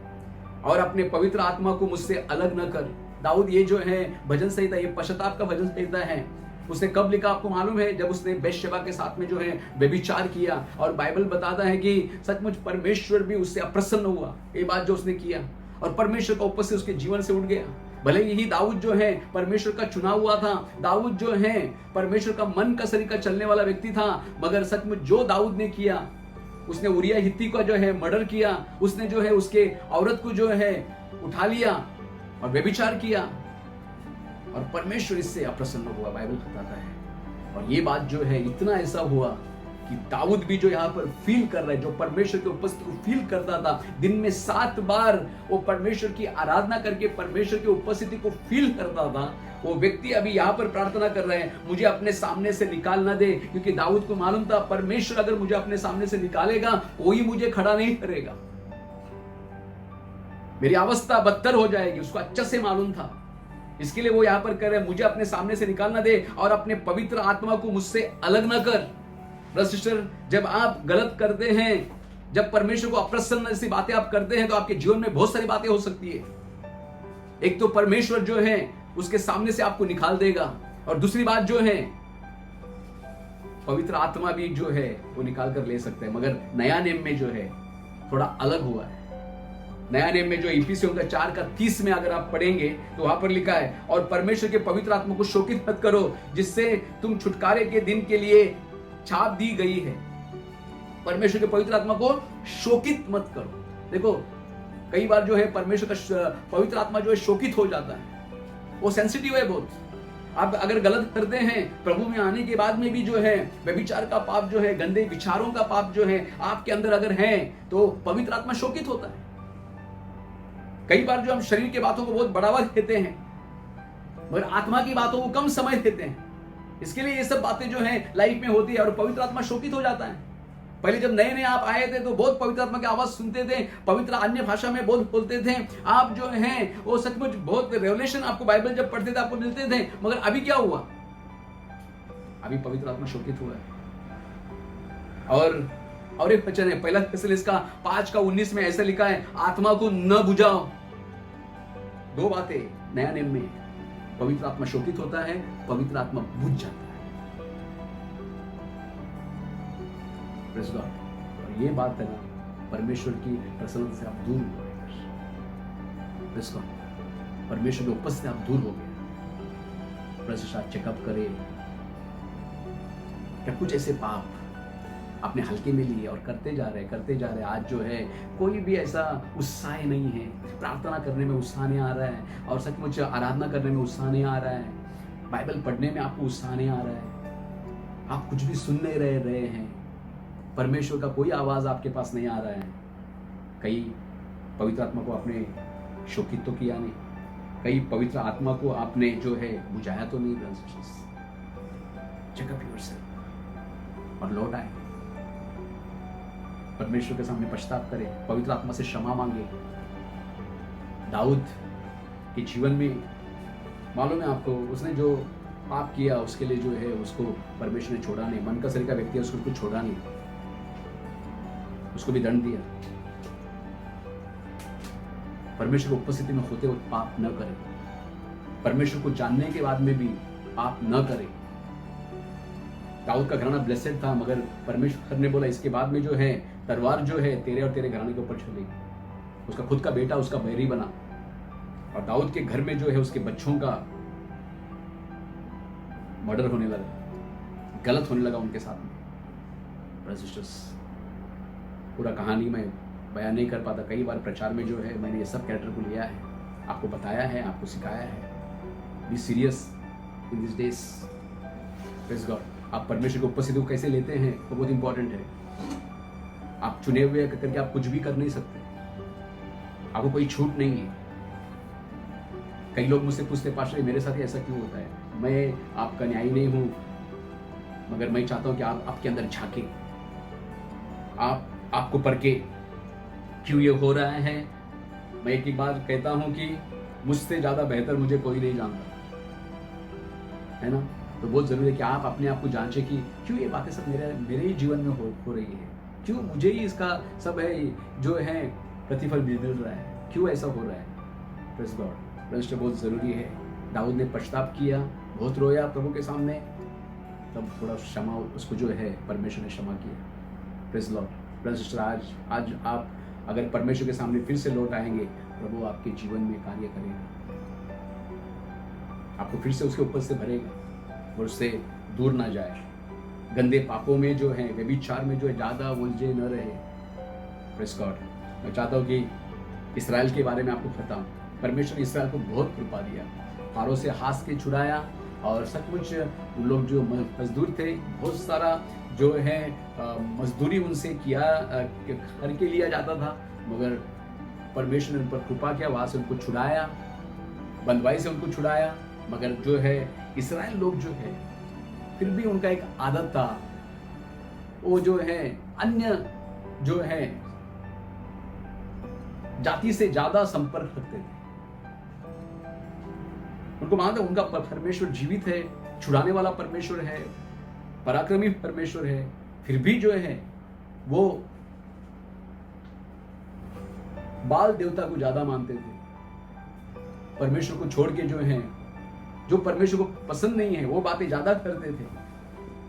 और अपने पवित्र आत्मा को मुझसे अलग न कर। दाऊद ये जो है भजन संहिता, ये पश्चाताप का भजन संहिता है। उसने कब लिखा आपको मालूम है? जब उसने बेशबा के साथ में जो है व्यभिचार किया, और बाइबल बताता है कि सचमुच परमेश्वर भी उससे अप्रसन्न हुआ, ये बात जो उसने किया, और परमेश्वर का उपस्थिति उसके जीवन से उठ गया। भले यही दाऊद जो है परमेश्वर का चुना हुआ था, दाऊद जो है परमेश्वर का मन का सरीका चलने वाला व्यक्ति था, मगर सचमुच जो दाऊद ने किया, उसने उरिया हित्ती का जो है मर्डर किया, उसने जो है उसके औरत को जो है उठा लिया और व्यभिचार किया, और परमेश्वर इससे अप्रसन्न हुआ, बाइबल बताता है। और ये बात जो है इतना ऐसा हुआ कि दाऊद भी जो यहाँ पर फील कर रहा है, जो परमेश्वर के उपस्थिति को फील करता था, दिन में 7 बार वो परमेश्वर की आराधना करके परमेश्वर की उपस्थिति को फील करता था, वो व्यक्ति अभी यहाँ पर प्रार्थना कर रहे हैं, मुझे अपने सामने से निकाल ना दे, क्योंकि दाऊद को मालूम था परमेश्वर अगर मुझे अपने सामने से निकालेगा वही मुझे खड़ा नहीं करेगा, मेरी अवस्था बदतर हो जाएगी। उसको अच्छा से मालूम था, इसके लिए वो यहाँ पर कह रहे हैं, मुझे अपने सामने से निकाल ना दे और अपने पवित्र आत्मा को मुझसे अलग ना कर। ब्रदर सिस्टर, जब आप गलत करते हैं, जब परमेश्वर को अप्रसन्न ऐसी बातें आप करते हैं, तो आपके जीवन में बहुत सारी बातें हो सकती है। एक तो परमेश्वर जो है उसके सामने से आपको निकाल देगा, और दूसरी बात जो है पवित्र आत्मा भी जो है वो निकाल कर ले सकते हैं, मगर नया नियम में जो है थोड़ा अलग हुआ है। नया नियम में जो इफिसियों का 4:30 में अगर आप पढ़ेंगे तो वहां पर लिखा है, और परमेश्वर के पवित्र आत्मा को शोकित मत करो जिससे तुम छुटकारे के दिन के लिए छाप दी गई है। परमेश्वर के पवित्र आत्मा को शोकित मत करो। देखो कई बार जो है परमेश्वर का पवित्र आत्मा जो है शोकित हो जाता है, वो सेंसिटिव है बहुत। आप अगर गलत करते हैं प्रभु में आने के बाद में भी जो है व्यभिचार का पाप जो है, गंदे विचारों का पाप जो है आपके अंदर अगर है तो पवित्र आत्मा शोकित होता है। कई बार जो हम शरीर की बातों को बहुत बढ़ावा देते हैं मगर आत्मा की बातों को कम समय देते हैं। इसके लिए ये सब बातें जो है लाइफ में होती है और पवित्र आत्मा शोकित हो जाता है। पहले जब नए नए आप आए थे तो बहुत पवित्र आत्मा की आवाज सुनते थे, पवित्र अन्य भाषा में बहुत बोलते थे, आप जो हैं वो सचमुच बहुत रेवलेशन आपको बाइबल जब पढ़ते थे आपको मिलते थे। मगर अभी क्या हुआ? अभी पवित्र आत्मा शोकित हुआ है। और एक वचन है पहला थिस्सलुनीका 5:19 में ऐसा लिखा है, आत्मा को न बुझाओ। दो बातें नया नियम में, पवित्र आत्मा शोकित होता है, पवित्र आत्मा बुझ जाता है। Praise God. और ये बात है ना, परमेश्वर की प्रसन्नता से आप दूर हो गए। Praise God. परमेश्वर की उपस्थिति से आप दूर हो गए। Praise God. चेकअप करें क्या कुछ ऐसे पाप आपने हल्के में लिए और करते जा रहे। आज जो है कोई भी ऐसा उत्साह नहीं है, प्रार्थना करने में उत्साह नहीं आ रहा है, और सचमुच आराधना करने में उत्साह नहीं आ रहा है, बाइबल पढ़ने में आपको उत्साह नहीं आ रहा है, आप कुछ भी सुन नहीं रहे हैं, परमेश्वर का कोई आवाज आपके पास नहीं आ रहा है। कई पवित्र आत्मा को आपने शोकित तो किया नहीं, कई पवित्र आत्मा को आपने जो है बुझाया तो नहीं। चेकअप योरसेल्फ और लौट आए, परमेश्वर के सामने पश्चाताप करें, पवित्र आत्मा से क्षमा मांगे। दाऊद के जीवन में मालूम है आपको, उसने जो पाप किया उसके लिए जो है उसको परमेश्वर ने छोड़ा नहीं। मन का शरीर का व्यक्ति है, उसको कुछ छोड़ा नहीं, उसको भी दंड दिया। परमेश्वर की उपस्थिति में होते हुए पाप न करें, परमेश्वर को जानने के बाद में भी पाप न करें। दाऊद का घराना ब्लेसेड था, मगर परमेश्वर ने बोला इसके बाद में जो है तलवार जो है तेरे और तेरे घराने के ऊपर चलेगी। उसका खुद का बेटा उसका बैरी बना, और दाऊद के घर में जो है उसके बच्चों का मर्डर होने लगा, गलत होने लगा उनके साथ में। सिस्टर्स, पूरा कहानी मैं बयान नहीं कर पाता। कई बार प्रचार में जो है मैंने ये सब कैरेक्टर को लिया है, आपको बताया है, आपको सिखाया है। Be serious in this days. Praise God. आप परमेश्वर की उपस्थिति को कैसे लेते हैं वो बहुत इंपॉर्टेंट है। आप चुने हुए करके आप कुछ भी कर नहीं सकते, आपको कोई छूट नहीं है। कई लोग मुझसे पूछते पास्टर मेरे साथ ऐसा क्यों होता है? मैं आपका न्यायी नहीं हूं, मगर मैं चाहता हूं कि आप आपके अंदर झांके, आपको परखे क्यों ये हो रहा है। मैं एक ही बार कहता हूं कि मुझसे ज्यादा बेहतर मुझे कोई नहीं जानता, है ना। तो बहुत जरूरी है कि आप अपने आप को जांचें कि क्यों ये बातें सब मेरे ही जीवन में हो रही है, क्यों मुझे ही इसका सब है जो है प्रतिफल मिल रहा है, क्यों ऐसा हो रहा है। Praise God. प्रेज़ बहुत जरूरी है। दाऊद ने पश्चाताप किया, बहुत रोया प्रभु के सामने, तब थोड़ा क्षमा उसको जो है परमेश्वर ने क्षमा किया। Praise Lord. प्रेज़ आज आप अगर परमेश्वर के सामने फिर से लौट आएंगे, प्रभु आपके जीवन में कार्य करेगा, आपको फिर से उसके ऊपर से भरेगा और उससे दूर ना जाए। गंदे पापों में जो है, व्यभिचार में जो है ज़्यादा उलझे न रहे। Praise God. मैं चाहता हूँ कि इस्राएल के बारे में आपको बताऊँ। परमेश्वर ने इस्राएल को बहुत कृपा दिया, फारो से हाथ के छुड़ाया, और सचमुच उन लोग जो मजदूर थे, बहुत सारा जो है मजदूरी उनसे किया करके लिया जाता था, मगर परमेश्वर ने उन पर कृपा किया, वहाँ से उनको छुड़ाया, बंदवाई से उनको छुड़ाया। मगर जो है इस्राएल लोग जो है फिर भी उनका एक आदत था, वो जो है अन्य जो है जाति से ज्यादा संपर्क रखते थे। उनको मानते उनका परमेश्वर जीवित है, छुड़ाने वाला परमेश्वर है, पराक्रमी परमेश्वर है, फिर भी जो है वो बाल देवता को ज्यादा मानते थे। परमेश्वर को छोड़ के जो है, जो परमेश्वर को पसंद नहीं है वो बातें ज्यादा करते थे।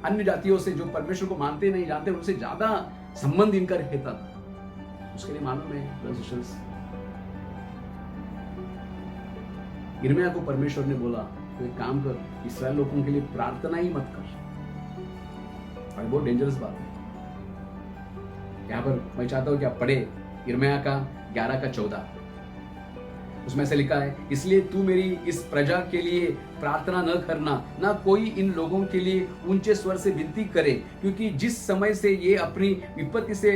अन्य जातियों से जो परमेश्वर को मानते नहीं जानते उनसे ज्यादा संबंध इनका रहता था। उसके लिए मालूम है ब्रदर्स, यिर्मयाह को परमेश्वर ने बोला तो एक काम कर, इस्राएल लोगों के लिए प्रार्थना ही मत कर। और बहुत डेंजरस बात है। यहाँ पर मैं चाहता हूं कि आप पढ़े यिर्मयाह का 11:14। उसमें से लिखा है, इसलिए तू मेरी इस प्रजा के लिए प्रार्थना न करना, ना कोई इन लोगों के लिए ऊंचे स्वर से विनती करे, क्योंकि जिस समय से ये अपनी विपत्ति से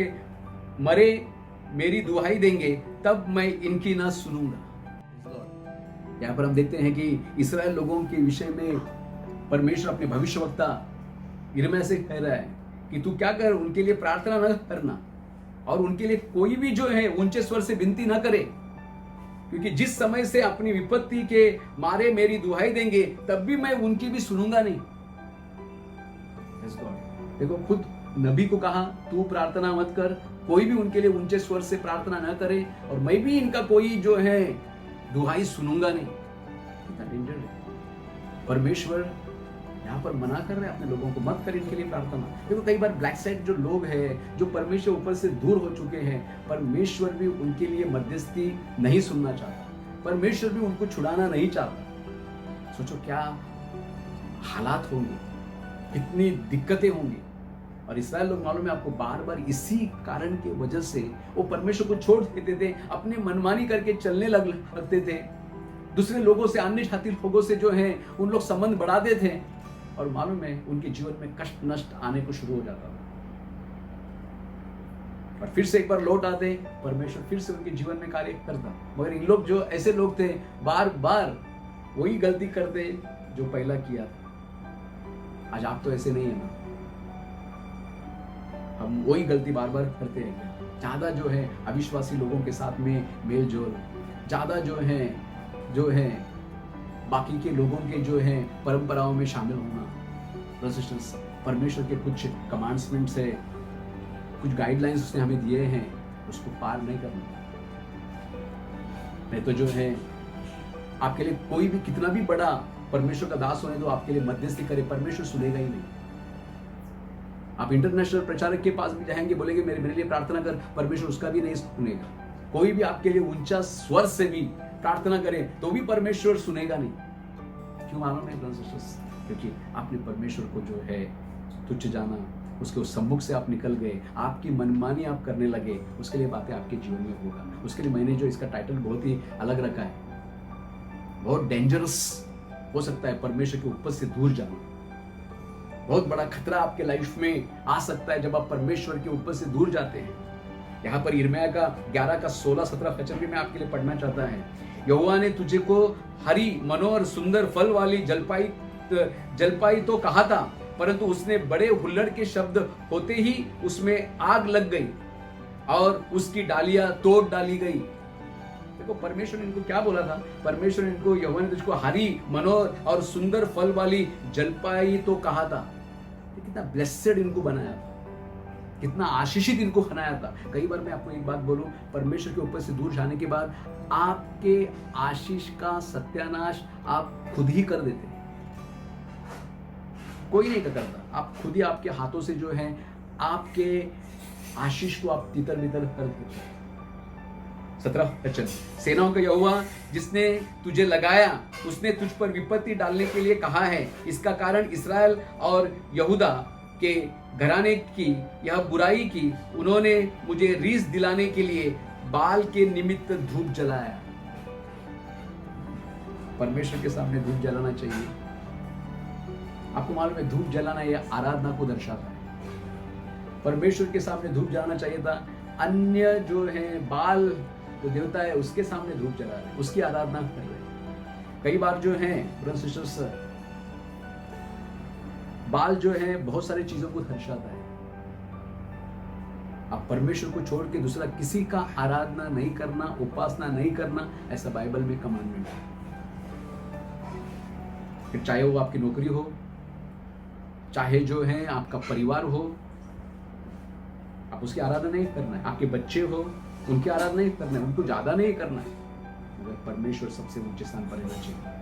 मरे मेरी दुहाई देंगे तब मैं इनकी ना सुनूंगा। यहाँ पर हम देखते हैं कि इस्राएल लोगों के विषय में परमेश्वर अपने भविष्यवक्ता यिर्मयाह से कह रहा है कि तू क्या कर, उनके लिए प्रार्थना न करना और उनके लिए कोई भी जो है ऊंचे स्वर से विनती न करे, क्योंकि जिस समय से अपनी विपत्ति के मारे मेरी दुहाई देंगे तब भी मैं उनकी भी सुनूंगा नहीं। देखो, खुद नबी को कहा तू प्रार्थना मत कर, कोई भी उनके लिए ऊंचे स्वर से प्रार्थना न करे और मैं भी इनका कोई जो है दुहाई सुनूंगा नहीं। कितना डेंजर है। परमेश्वर यहाँ पर मना कर रहे हैं अपने लोगों को, मत कर इनके लिए प्रार्थना। देखो, कई बार ब्लैक साइड जो लोग हैं, जो परमेश्वर ऊपर से दूर हो चुके हैं, परमेश्वर भी उनके लिए मध्यस्थी नहीं सुनना चाहता, परमेश्वर भी उनको छुड़ाना नहीं चाहता। सोचो क्या हालात होंगे, कितनी दिक्कतें होंगी। और इस्राएल लोग मालूम है आपको, बार बार इसी कारण की वजह से वो परमेश्वर को छोड़ देते थे, अपनी मनमानी करके चलने लगते थे, दूसरे लोगों से, अन्य जाति लोगों से जो है उन लोग संबंध बढ़ाते थे और मालूम है उनके जीवन में कष्ट नष्ट आने को शुरू हो जाता था। और फिर से एक बार लौट आते, परमेश्वर फिर से उनके जीवन में कार्य करता। मगर इन लोग जो ऐसे लोग थे, बार बार वही गलती करते जो पहला किया था। आज आप तो ऐसे नहीं है ना, हम वही गलती बार बार करते हैं। ज्यादा जो है अविश्वासी लोगों के साथ में मेल जोल, ज्यादा जो है बाकी के लोगों के जो है परंपराओं में शामिल होना। परमेश्वर के कुछ कमांड्समेंट्स है, कुछ गाइडलाइंस उसने हमें दिए हैं, उसको पार नहीं करना। नहीं तो जो है आपके लिए कोई भी कितना भी बड़ा परमेश्वर का दास होने दो, आपके लिए मध्यस्थी करे, परमेश्वर सुनेगा ही नहीं। आप इंटरनेशनल प्रचारक के पास भी जाएंगे, बोलेंगे मेरे लिए प्रार्थना कर, परमेश्वर उसका भी नहीं सुनेगा। कोई भी आपके लिए ऊंचा स्वर से भी प्रार्थना करे तो भी परमेश्वर सुनेगा नहीं। क्यों मालूम है ब्रदर्स? क्योंकि आपने परमेश्वर को जो है तुच्छ जाना, उसके उस सम्मुख से आप निकल गए, आपकी मनमानी आप करने लगे, उसके लिए बातें आपके जीवन में होगा। उसके लिए मैंने जो इसका टाइटल बहुत ही अलग रखा है, बहुत डेंजरस हो सकता है परमेश्वर के ऊपर से दूर जाना। बहुत बड़ा खतरा आपके लाइफ में आ सकता है जब आप परमेश्वर के ऊपर से दूर जाते हैं। यहाँ पर यिर्मयाह का 11:16-17 वचन भी मैं आपके लिए पढ़ना चाहता है। यहोवा ने तुझे को हरी मनोहर सुंदर फल वाली जलपाई तो कहा था, परंतु उसने बड़े हुल्लड़ के शब्द होते ही उसमें आग लग गई और उसकी डालियां तोड़ डाली गई। देखो, परमेश्वर ने इनको क्या बोला था? परमेश्वर ने इनको, यहोवा ने तुझको हरी मनोहर और सुंदर फल वाली जलपाई तो कहा था। कितना ब्लेसेड इनको बनाया था, कितना आशीषित इनको बनाया था। कई बार मैं आपको एक बात बोलूं, परमेश्वर के ऊपर से दूर जाने के बाद आपके आशीष का सत्यानाश आप खुद ही कर देते हैं। कोई नहीं करता, आप खुद ही आपके हाथों से जो है आपके आशीष को आप तितर बितर कर देते हैं। 17 वचन, सेनाओं का यहोवा जिसने तुझे लगाया, उसने तुझ पर विपत्ति डालने के लिए कहा है। इसका कारण इस्राएल और यहूदा के घराने की यह बुराई की, उन्होंने मुझे रीस दिलाने के लिए बाल के निमित्त धूप जलाया। परमेश्वर के सामने धूप जलाना चाहिए। आपको मालूम है, धूप जलाना यह आराधना को दर्शाता है। परमेश्वर के सामने धूप जलाना चाहिए था। अन्य जो है बाल जो देवता है उसके सामने धूप जला रहे, उसकी आराधना कर रहे। कई बार जो है ब्रदर्स सिस्टर्स, बाल जो है बहुत सारी चीजों को दर्शाता है। आप परमेश्वर को छोड़ के दूसरा किसी का आराधना नहीं करना, उपासना नहीं करना, ऐसा बाइबल में कमांडमेंट है। फिर चाहे वो आपकी नौकरी हो, चाहे जो है आपका परिवार हो, आप उसकी आराधना नहीं करना है। आपके बच्चे हो, उनकी आराधना नहीं करना है, उनको ज्यादा नहीं करना है, मगर परमेश्वर सबसे ऊंचे स्थान पर रहना चाहिए।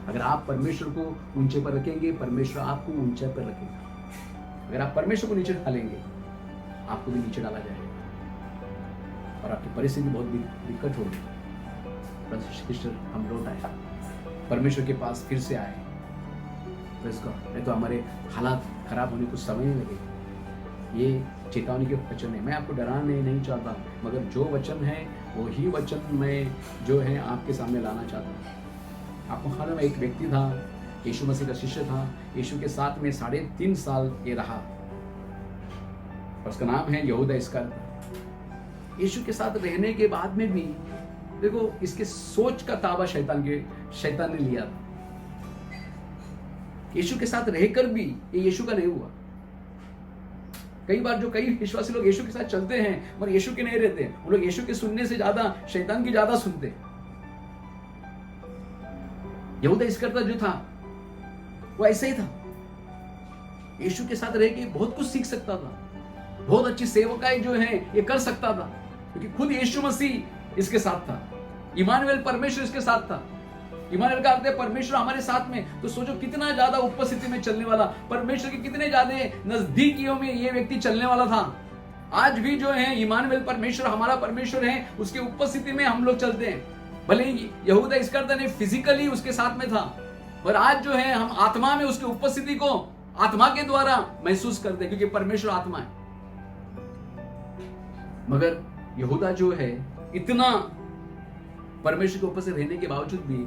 अगर आप परमेश्वर को ऊंचे पर रखेंगे, परमेश्वर आपको ऊंचे पर रखेगा। अगर आप परमेश्वर को नीचे ढालेंगे, आपको भी नीचे डाला जाएगा और आपकी परिस्थिति बहुत दिक्कत होगी। सिस्टर, हम लौट आए, परमेश्वर के पास फिर से आए। नहीं तो हमारे हालात खराब होने कुछ समय नहीं लगे। ये चेतावनी के वचन है। मैं आपको डराने नहीं चाहता, मगर जो वचन है वही वचन मैं जो है आपके सामने लाना चाहता हूँ। आपको मालूम है, एक व्यक्ति था, यीशु मसीह का शिष्य था, यीशु के साथ में 3.5 साल ये रहा, उसका नाम है यहूदा इस्करियोती। यीशु के साथ रहने के बाद में भी देखो, इसके सोच का ताबा शैतान ने लिया था। यीशु के साथ रहकर भी ये यीशु का नहीं हुआ। कई बार जो कई विश्वासी लोग यीशु के साथ चलते हैं मगर यीशु के नहीं रहते, वो लोग यीशु के सुनने से ज्यादा शैतान की ज्यादा सुनते। यहूदा इस्करियोती जो था वो ऐसे ही था, यीशु के साथ रह के बहुत कुछ सीख सकता था, बहुत अच्छी सेवकाएं जो है ये कर सकता था, क्योंकि खुद यीशु मसीह इसके साथ था। इमानुएल, परमेश्वर इसके साथ था। इमानुएल का अर्थ है परमेश्वर हमारे साथ में। तो सोचो कितना ज्यादा उपस्थिति में चलने वाला, परमेश्वर के कितने ज्यादा नजदीकियों में ये व्यक्ति चलने वाला था। आज भी जो है इमानुएल, परमेश्वर हमारा परमेश्वर है, उसकी उपस्थिति में हम लोग चलते हैं। भले ही यहूदा इस्करियोती ने फिजिकली उसके साथ में था, पर आज जो है हम आत्मा में उसकी उपस्थिति को आत्मा के द्वारा महसूस करते हैं, क्योंकि परमेश्वर आत्मा है। मगर यहूदा जो है इतना परमेश्वर के उपस्थित रहने के बावजूद भी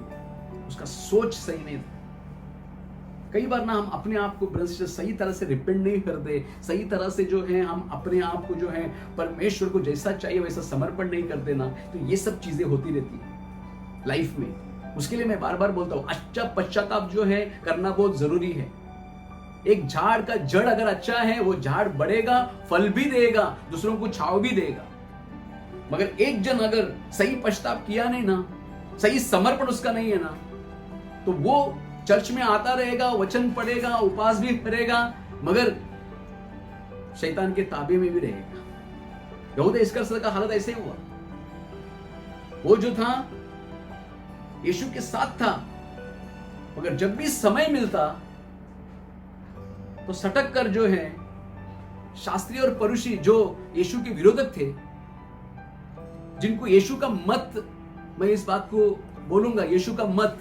उसका सोच सही नहीं था। कई बार ना हम अपने आप को सही तरह से रिपेंड नहीं करते, सही तरह से जो है हम अपने आप को जो है परमेश्वर को जैसा चाहिए वैसा समर्पण नहीं करते ना, तो ये सब चीजें होती रहती है लाइफ में। उसके लिए मैं बार बार बोलता हूं, अच्छा पश्चाताप जो है करना बहुत जरूरी है। एक झाड़ का जड़ अगर अच्छा है, वो झाड़ बढ़ेगा, फल भी देगा, दूसरों को छाव भी देगा। मगर एक जन अगर सही पश्चाताप किया नहीं ना, सही समर्पण उसका नहीं है ना, तो वो चर्च में आता रहेगा, वचन पढ़ेगा, उपवास भी करेगा, मगर शैतान के ताबे में भी रहेगा। यहूदा इस्करियोती का हालत ऐसे हुआ। वो जो था यीशु के साथ था, मगर जब भी समय मिलता तो सटक कर जो है शास्त्री और फरीसी जो यीशु के विरोधक थे, जिनको यीशु का मत, मैं इस बात को बोलूंगा, यीशु का मत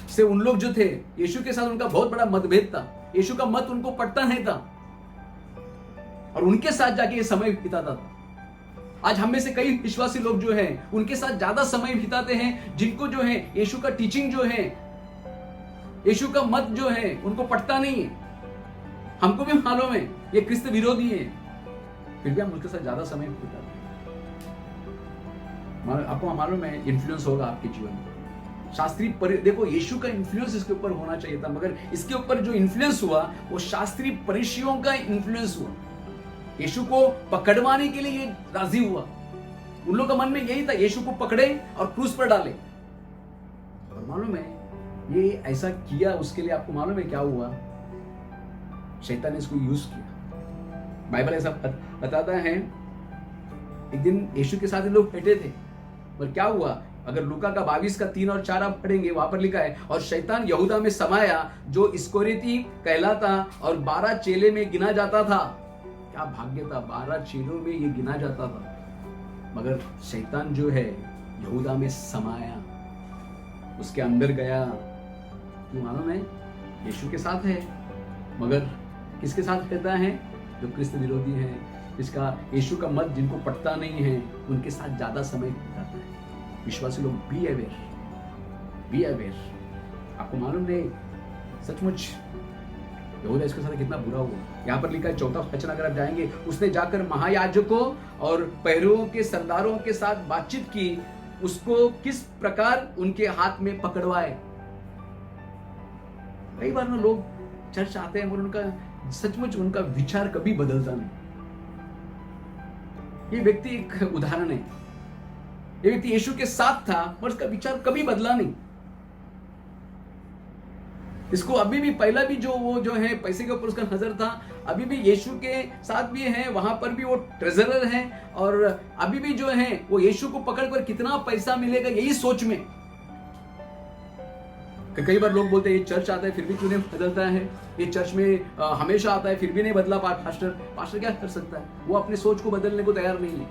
से उन लोग जो थे, यीशु के साथ उनका बहुत बड़ा मतभेद था। यीशु का मत उनको पटता नहीं था और उनके साथ जाके ये समय बिताता था। आज हम में से कई विश्वासी लोग जो हैं उनके साथ ज्यादा समय बिताते हैं, जिनको जो है यीशु का टीचिंग जो है, यीशु का मत जो है उनको पटता नहीं है। हमको भी मालूम है ये क्रिस्त विरोधी है, फिर भी हम उसके साथ ज्यादा समय बिताते हैं। आपको मालूम है इन्फ्लुएंस होगा आपके जीवन में। शास्त्री देखो, यीशु का इन्फ्लुएंस इसके ऊपर होना चाहिए था, मगर इसके ऊपर जो इन्फ्लुएंस हुआ वो शास्त्री फरीसियों का इन्फ्लुएंस हुआ। यीशु को पकड़वाने के लिए ये राजी हुआ। उन लोगों का मन में यही था, यीशु को पकड़े और क्रूस पर डाले। और मालूम है ये ऐसा किया, उसके लिए आपको मालूम है क्या हुआ? शैतान ने इसको यूज किया। बाइबल ऐसा बताता है, एक दिन यीशु के साथ लोग बैठे थे, और क्या हुआ? अगर लूका का 22 का 3 और 4 आप पढ़ेंगे, वहां पर लिखा है, और शैतान यहूदा में समाया जो इस्करियोती कहलाता और 12 चेले में गिना जाता था। क्या भाग्य था, 12 चेलों में ये गिना जाता था। मगर शैतान जो है यहूदा में समाया, उसके अंदर गया। क्यों मालूम है? यीशु के साथ है, मगर किसके साथ रहता है? जो क्रिस्त विरोधी है, जिसका यीशु का मत जिनको पटता नहीं है, उनके साथ ज्यादा समय बिताता है। विश्वासी लोग बी अवेयर। आपको मालूम नहीं सचमुच यहूदा इसके साथ कितना बुरा हुआ। यहाँ पर लिखा है 4वां वचन अगर आप जाएंगे, उसने जाकर महायाजकों और पहरुओं के सरदारों के साथ बातचीत की, उसको किस प्रकार उनके हाथ में पकड़वाए। कई बार ना लोग चर्च आते हैं और उनका सचमुच उनका विचार कभी बदलता नहीं। ये व्यक्ति एक उदाहरण है। ये व्यक्ति यीशु के साथ था पर उसका विचार कभी बदला नहीं। इसको अभी भी पहला भी जो वो जो है पैसे के ऊपर उसका नजर था, अभी भी यीशु के साथ भी है, वहां पर भी वो ट्रेजरर है, और अभी भी जो है वो यीशु को पकड़कर कितना पैसा मिलेगा यही सोच में। कई बार लोग बोलते हैं ये चर्च आता है फिर भी क्यों नहीं बदलता है, ये चर्च में हमेशा आता है फिर भी नहीं बदला पास्टर क्या कर सकता है? वो अपने सोच को बदलने को तैयार नहीं है।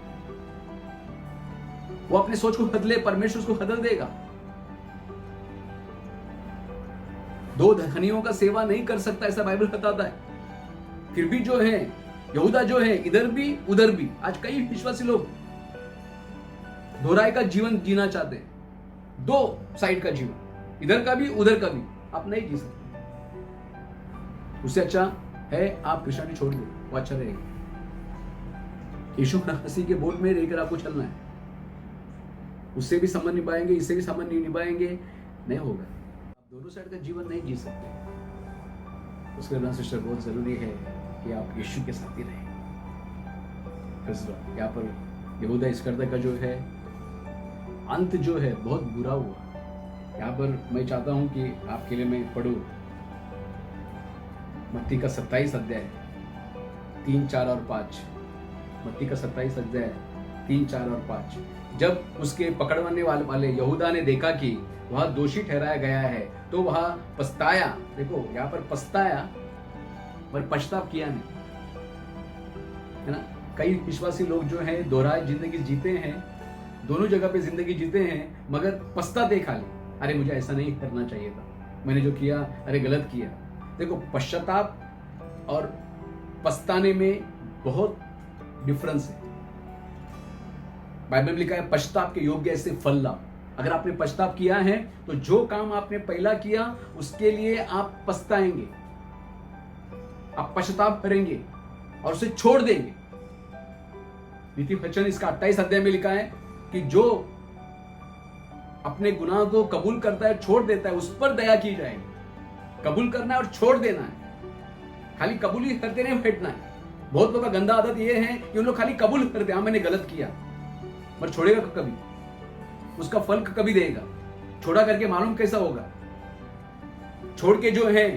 वो अपने सोच को बदले, परमेश्वर उसको बदल देगा। दो धनियों का सेवा नहीं कर सकता, ऐसा बाइबल बताता है। फिर भी जो है यहूदा जो है इधर भी उधर भी, आज कई विश्वासी लोग दोहराए का जीवन जीना चाहते हैं, दो साइड का जीवन, इधर का भी उधर का भी। आप नहीं जी सकते। उससे अच्छा है आप क्रिश्चियनिटी छोड़ दो, वो अच्छा रहेगा। यीशु मसीह के बोल में रहकर आपको चलना है। उससे भी संबंध निभाएंगे, इससे भी संबंध नहीं निभाएंगे, नहीं होगा। आप दोनों साइड का जीवन नहीं जी सकते। उसके लिए सिस्टर बहुत जरूरी है कि आप यीशु के साथ ही रहें। यहाँ पर यहूदा इस्करियोती का जो है अंत जो है बहुत बुरा हुआ। यहाँ पर मैं चाहता हूं कि आपके लिए मैं पढ़ूं मत्ती का 27 अध्याय 3, 4 और 5। मत्ती का 27 अध्याय 3, 4 और 5। जब उसके पकड़वाने वाले यहूदा ने देखा कि वह दोषी ठहराया गया है तो वह पछताया। देखो यहाँ पर पछताया पर पछताव किया नहीं, है ना। कई विश्वासी लोग जो हैं दोहराए जिंदगी जीते हैं, दोनों जगह पे जिंदगी जीते हैं, मगर पछताते खाली, अरे मुझे ऐसा नहीं करना चाहिए था, मैंने जो किया अरे गलत किया। देखो पश्चाताप और पछताने में बहुत डिफरेंस है। बाइबल में लिखा है पश्चाताप के योग्य ऐसे फल लाभ। अगर आपने पश्चाताप किया है तो जो काम आपने पहला किया उसके लिए आप पछताएंगे, आप पश्चाताप करेंगे और उसे छोड़ देंगे। नीति वचन इसका 28 अध्याय में लिखा है कि जो अपने गुनाह को कबूल करता है, छोड़ देता है, उस पर दया की जाएगी। कबूल करना है और छोड़ देना है, खाली कबूल ही करते नहीं बैठना है। बहुत लोगों का गंदा आदत ये है कि उन लोग खाली कबूल करते, हाँ मैंने गलत किया, पर छोड़ेगा कभी, उसका फल कभी देगा। छोड़ा करके मालूम कैसा होगा, छोड़ के जो है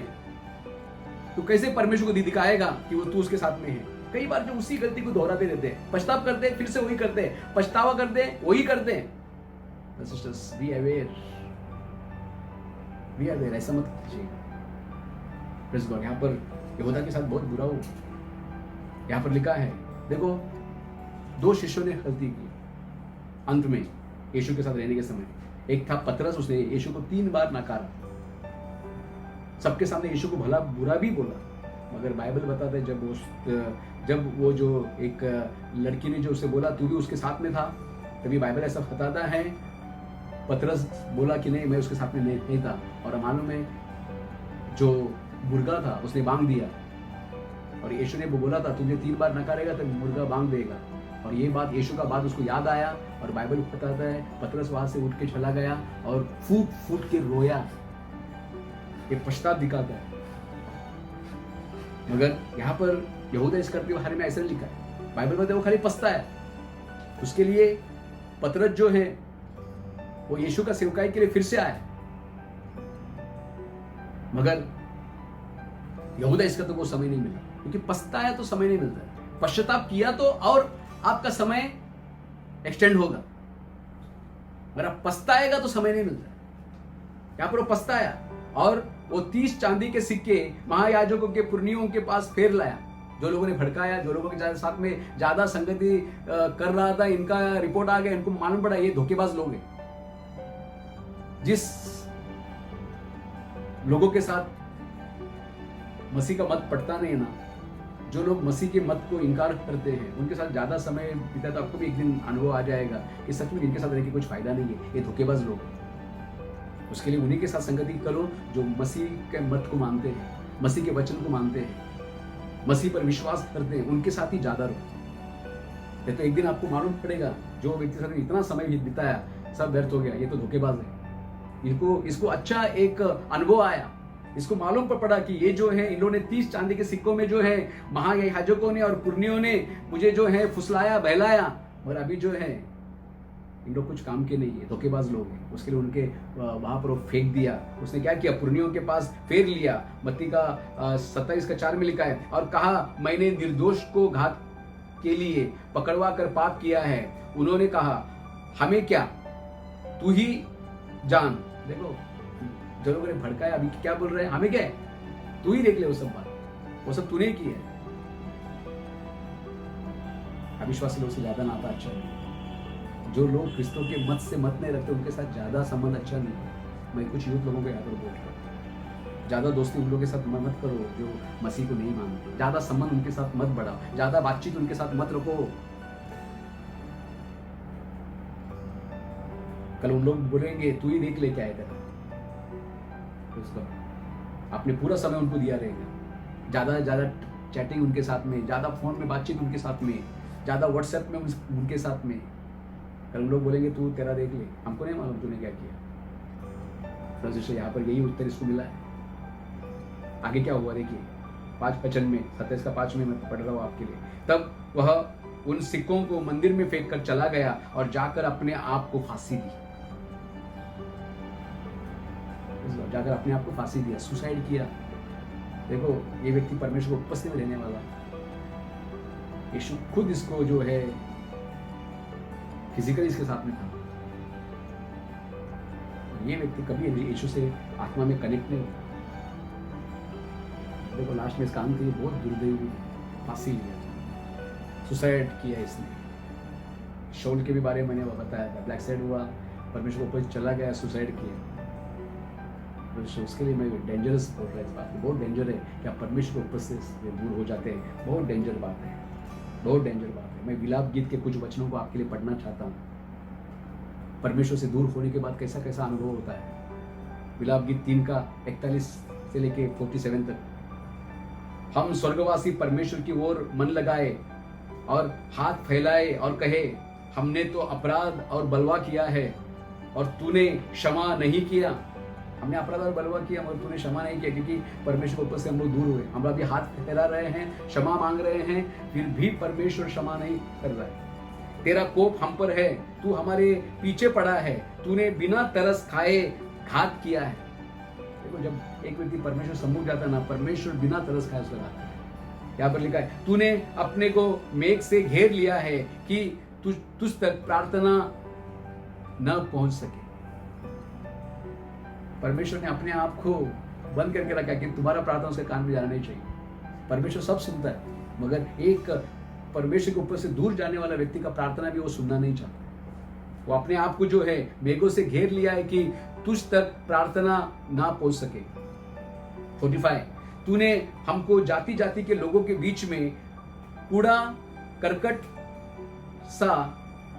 तो कैसे परमेश्वर को दिखाएगा कि वो तू उसके साथ में है। कई बार जो उसी गलती को दोहराते रहते हैं, पछतावा करते हैं, फिर से वही करते हैं, पछतावा करते हैं, वही करते हैं। सिस्टर्स बी अवेयर, ऐसा मत कीजिए। Praise God. यहाँ पर यहूदा के साथ बहुत बुरा हुआ। यहाँ पर लिखा है, देखो 2 शिष्यों ने गलती की अंत में यीशु के साथ रहने के समय। एक था पतरस, उसने यीशु को 3 बार नकारा, सबके सामने यीशु को भला बुरा भी बोला। मगर बाइबल बताता है जब वो जो एक लड़की ने जो उसे बोला तू भी उसके साथ में था, तभी बाइबल ऐसा बताता है पतरस बोला कि नहीं मैं उसके साथ में नहीं था। और मालूम है जो मुर्गा था उसने बांग दिया, और यीशु ने वो बोला था तुझे 3 बार नकारेगा तब मुर्गा बांग देगा। और ये बात यीशु का बात उसको याद आया, और बाइबल बताता है पतरस वहां से उठ के चला गया और फूट फूट के रोया। ये पश्चाताप दिखाता है। मगर यहाँ पर यहूदा इस्करियोती के बारे में ऐसा लिखा है, बाइबल में वो खाली पछताया। उसके लिए पतरस जो है वो यीशु का सेवकाई के लिए फिर से आया, मगर यहूदा इस्करियोती को समय नहीं मिला, क्योंकि पछताया तो समय नहीं मिलता है। पश्चाताप किया तो और आपका समय एक्सटेंड होगा, अगर आप पछताएगा तो समय नहीं मिलता। यहाँ पर वो पछताया और वो 30 चांदी के सिक्के महायाजकों के पुरनियों के पास फेर लाया। जो लोगों ने भड़काया, जो लोगों के साथ में ज्यादा संगति कर रहा था, इनका रिपोर्ट आ गया, इनको मालूम पड़ा ये धोखेबाज लोग हैं। जिस लोगों के साथ मसीह का मत पड़ता नहीं ना, जो लोग मसीह के मत को इनकार करते हैं, उनके साथ ज्यादा समय बीता तो आपको भी एक दिन अनुभव आ जाएगा कि सच में इनके साथ रहकर कुछ फायदा नहीं है, ये धोखेबाज लोग हैं। उसके लिए उन्हीं के साथ संगति करो जो मसीह के मत को मानते हैं, मसीह के वचन को मानते हैं, मसीह पर विश्वास करते हैं, उनके साथ ही ज्यादा रहो। तो एक दिन आपको मालूम पड़ेगा जो व्यक्ति साथ इतना समय बिताया सब व्यर्थ हो गया, ये तो धोखेबाज है। इसको अच्छा एक अनुभव आया, इसको मालूम पड़ा कि ये जो है इन लोगों ने 30 चांदी के सिक्कों में जो है महायाजकों ने और पुरनियों ने मुझे जो है फुसलाया बहलाया, और अभी जो है इन लोग कुछ काम के नहीं है, धोखेबाज लोग हैं। उसके लिए उनके वहां पर फेंक दिया। उसने क्या किया, पुरनियों के पास फेर लिया। मत्ती का 27:4 में लिखा है, और कहा मैंने निर्दोष को घात के लिए पकड़वा कर पाप किया है। उन्होंने कहा हमें क्या, तू ही जान। देखो जो लोगों ने भड़काया अभी क्या बोल रहे हैं, हमें क्या है, तू ही देख ले वो सब बात, वो सब तूने की है। अविश्वासी लोग से ज्यादा नाता अच्छा नहीं। जो लोग क्रिस्तों के मत से मत नहीं रखते उनके साथ ज्यादा संबंध अच्छा नहीं। मैं कुछ यूथ लोगों को यहाँ पर बोल रहा हूँ, ज्यादा दोस्ती उन लोगों के साथ मत करो जो मसीह को नहीं मानते। ज्यादा संबंध उनके साथ मत बढ़ाओ, ज्यादा बातचीत उनके साथ मत रखो। कल उन लोग बोलेंगे तू ही देख ले क्या है तेरा, उसको आपने पूरा समय उनको दिया रहेगा। ज्यादा चैटिंग उनके साथ में, ज्यादा फोन में बातचीत उनके साथ में, ज्यादा व्हाट्सएप में उनके साथ में। कल लोग बोलेंगे तू तेरा देख ले, हमको नहीं मालूम तूने क्या किया। तो यहाँ पर यही उत्तर इसको मिला है। आगे क्या हुआ देखिए, 5:55 में 27 का 5 में मैं पढ़ रहा हूँ आपके लिए। तब वह उन सिक्कों को मंदिर में फेंक कर चला गया और जाकर अपने आप को फांसी दी। जाकर अपने आप को फांसी दिया, सुसाइड किया। देखो ये व्यक्ति परमेश्वर को उपस्थित में रहने वाला, यीशु खुद इसको जो है फिजिकली इसके साथ में था। ये व्यक्ति कभी यीशु से आत्मा में कनेक्ट नहीं हुआ। देखो लास्ट में इसका अंत ये बहुत दुर्दैवी, फांसी लिया, सुसाइड किया इसने। शॉल के भी बारे में मैंने बताया था, ब्लैक साइड हुआ, परमेश्वर को ऊपर चला गया, सुसाइड किया। तो उसके लिए मैं डेंजरस बोल रहा है इस बात में, बहुत डेंजर है कि आप परमेश्वर के ऊपर से दूर हो जाते हैं। बहुत डेंजर बात है, बहुत डेंजर बात है। मैं विलाप गीत के कुछ वचनों को आपके लिए पढ़ना चाहता हूँ। परमेश्वर से दूर होने के बाद कैसा कैसा अनुभव होता है। विलाप गीत 3 का 41 से लेके 47 तक। हम स्वर्गवासी परमेश्वर की ओर मन लगाए और हाथ फैलाए और कहे, हमने तो अपराध और बलवा किया है और तूने क्षमा नहीं किया। हमने अपराध और बलवा किया और तूने क्षमा नहीं किया, क्योंकि परमेश्वर के ऊपर से हम लोग दूर हुए। हम अभी हाथ फैला रहे हैं, क्षमा मांग रहे हैं, फिर भी परमेश्वर क्षमा नहीं कर रहा है। तेरा कोप हम पर है, तू हमारे पीछे पड़ा है, तूने बिना तरस खाए घात किया है। देखो जब एक व्यक्ति परमेश्वर सम्मुख जाता है ना, परमेश्वर बिना तरस खाए उसका घात करता है। यहाँ पर लिखा है, तूने अपने को मेघ से घेर लिया है कि तुझ तक प्रार्थना न पहुंच सके। परमेश्वर ने अपने आप को बंद करके रखा कि तुम्हारा प्रार्थना उसके कान में जाना नहीं चाहिए। परमेश्वर सब सुनता है, मगर एक परमेश्वर के ऊपर से दूर जाने वाला व्यक्ति का प्रार्थना भी वो सुनना नहीं चाहता। वो अपने आप को जो है मेघों से घेर लिया है कि तुझ तक प्रार्थना ना पहुंच सके। 45, तूने हमको जाति जाति के लोगों के बीच में कूड़ा करकट सा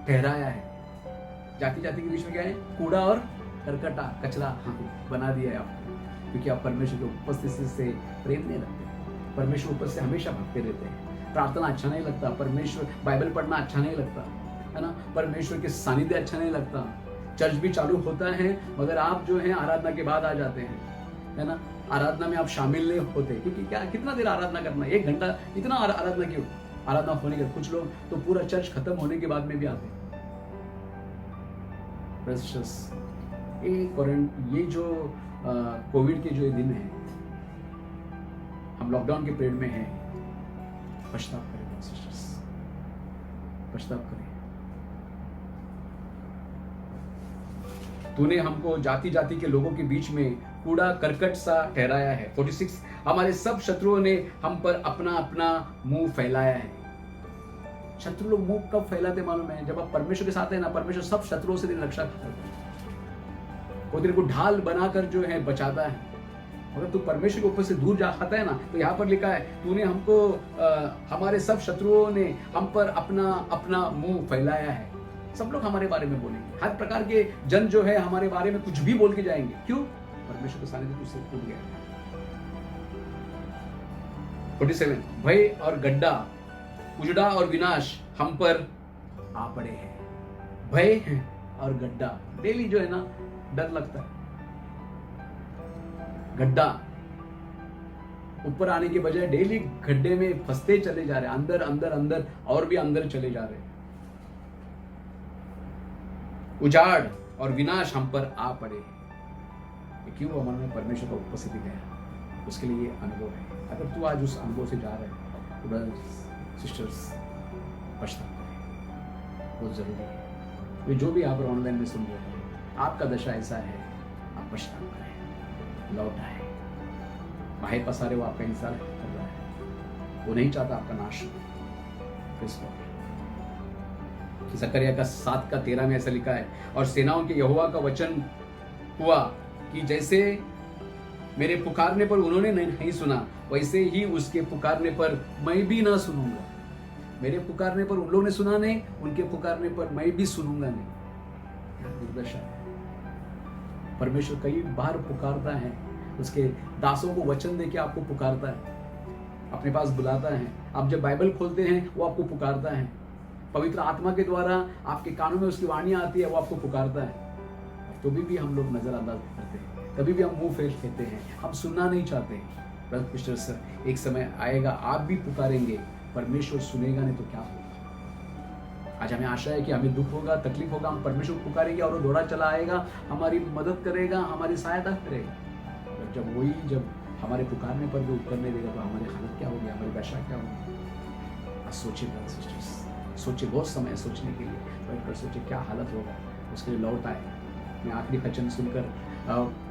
ठहराया है। जाति जाति के बीच में क्या है, कूड़ा और करकटा, कचरा बना दिया है आपको, क्योंकि आप परमेश्वर की उपस्थिति से प्रेम नहीं रखते। परमेश्वर ऊपर से हमेशा भागते रहते हैं। प्रार्थना अच्छा नहीं लगता, परमेश्वर बाइबल पढ़ना अच्छा नहीं लगता है ना, परमेश्वर के सानिध्य अच्छा नहीं लगता। चर्च भी चालू होता है मगर आप जो है आराधना के बाद आ जाते हैं, है ना। आराधना में आप शामिल नहीं होते, क्योंकि क्या कितना देर आराधना करना, 1 घंटा, इतना आराधना क्यों। आराधना होने के कुछ लोग तो पूरा चर्च खत्म होने के बाद में भी आते हैं। ये जो कोविड के जो दिन है, हम लॉकडाउन के पीरियड में हैं, पश्चाताप करें सिस्टर्स, पश्चाताप करें। तूने हमको जाति जाति के लोगों के बीच में कूड़ा करकट सा ठहराया है। 46, हमारे सब शत्रुओं ने हम पर अपना अपना मुंह फैलाया है। शत्रु लोग मुंह कब फैलाते मालूम है, जब आप परमेश्वर के साथ है ना, परमेश्वर सब शत्रुओं से तेरी रक्षा करता है। वो तेरे को ढाल बनाकर जो है बचाता है। अगर तू परमेश्वर के ऊपर से दूर जाता है ना, तो यहाँ पर लिखा है, तूने हमको हमारे सब शत्रुओं ने हम पर अपना अपना मुंह फैलाया है। सब लोग हमारे बारे में बोलेंगे, हर प्रकार के जन जो है हमारे बारे में कुछ भी बोल के जाएंगे। क्यों? परमेश्वर के सानिध्य तुझसे टूट गया। 47, भय और गड्ढा, उजड़ा और विनाश हम पर आ पड़े हैं। भय और गड्ढा, डेली जो है ना डर लगता है। गड्ढा, ऊपर आने के बजाय डेली गड्ढे में फंसते चले जा रहे हैं, अंदर अंदर अंदर और भी अंदर चले जा रहे हैं। उजाड़ और विनाश हम पर आ पड़े हैं। क्यों? हमारे में परमेश्वर का उपस्थिति गया, उसके लिए ये अनुभव है। अगर तू आज उस अनुभव से जा रहे हैं तो ब्रदर्स सिस्टर्स पश्चाताप करें, बहुत जरूरी है। वे जो भी आप ऑनलाइन में सुन रहे हैं, आपका दशा ऐसा है, आप पश्चाताप करें। लौट आए। बाहे पसारे वो आपका इंतजार कर रहा है, वो नहीं चाहता आपका नाश हो। जकरिया का 7:13 में ऐसा लिखा है, और सेनाओं के यहोवा का वचन हुआ कि जैसे मेरे पुकारने पर उन्होंने नहीं सुना, वैसे ही उसके पुकारने पर मैं भी ना सुनूंगा। मेरे पुकारने पर उन लोगों ने सुना नहीं, उनके पुकारने पर मैं भी सुनूंगा नहीं। दुर्दशा है। परमेश्वर कई बार पुकारता है, उसके दासों को वचन देके आपको पुकारता है, अपने पास बुलाता है। आप जब बाइबल खोलते हैं वो आपको पुकारता है, पवित्र आत्मा के द्वारा आपके कानों में उसकी वाणी आती है, वो आपको पुकारता है। तो भी हम लोग नजरअंदाज करते हैं, कभी भी हम मुंह फेर लेते हैं, हम सुनना नहीं चाहते। ब्रदर सर, एक समय आएगा आप भी पुकारेंगे, परमेश्वर सुनेगा नहीं तो क्या होगा। आज हमें आशा है कि हमें दुख होगा, तकलीफ होगा, हम परमेश्वर को पुकारेंगे और वो दौड़ा चला आएगा, हमारी मदद करेगा, हमारी सहायता करेगा। जब हमारे पुकारने पर भी उत्तर नहीं देगा तो हमारी हालत क्या होगी, हमारी दशा क्या होगी। आज सोचिए ब्रदर सिस्टर्स, सोचिए, बहुत समय है सोचने के लिए, बैठकर सोचिए क्या हालत होगा। उसके लिए लौट आए। मैं आखिरी वचन सुनकर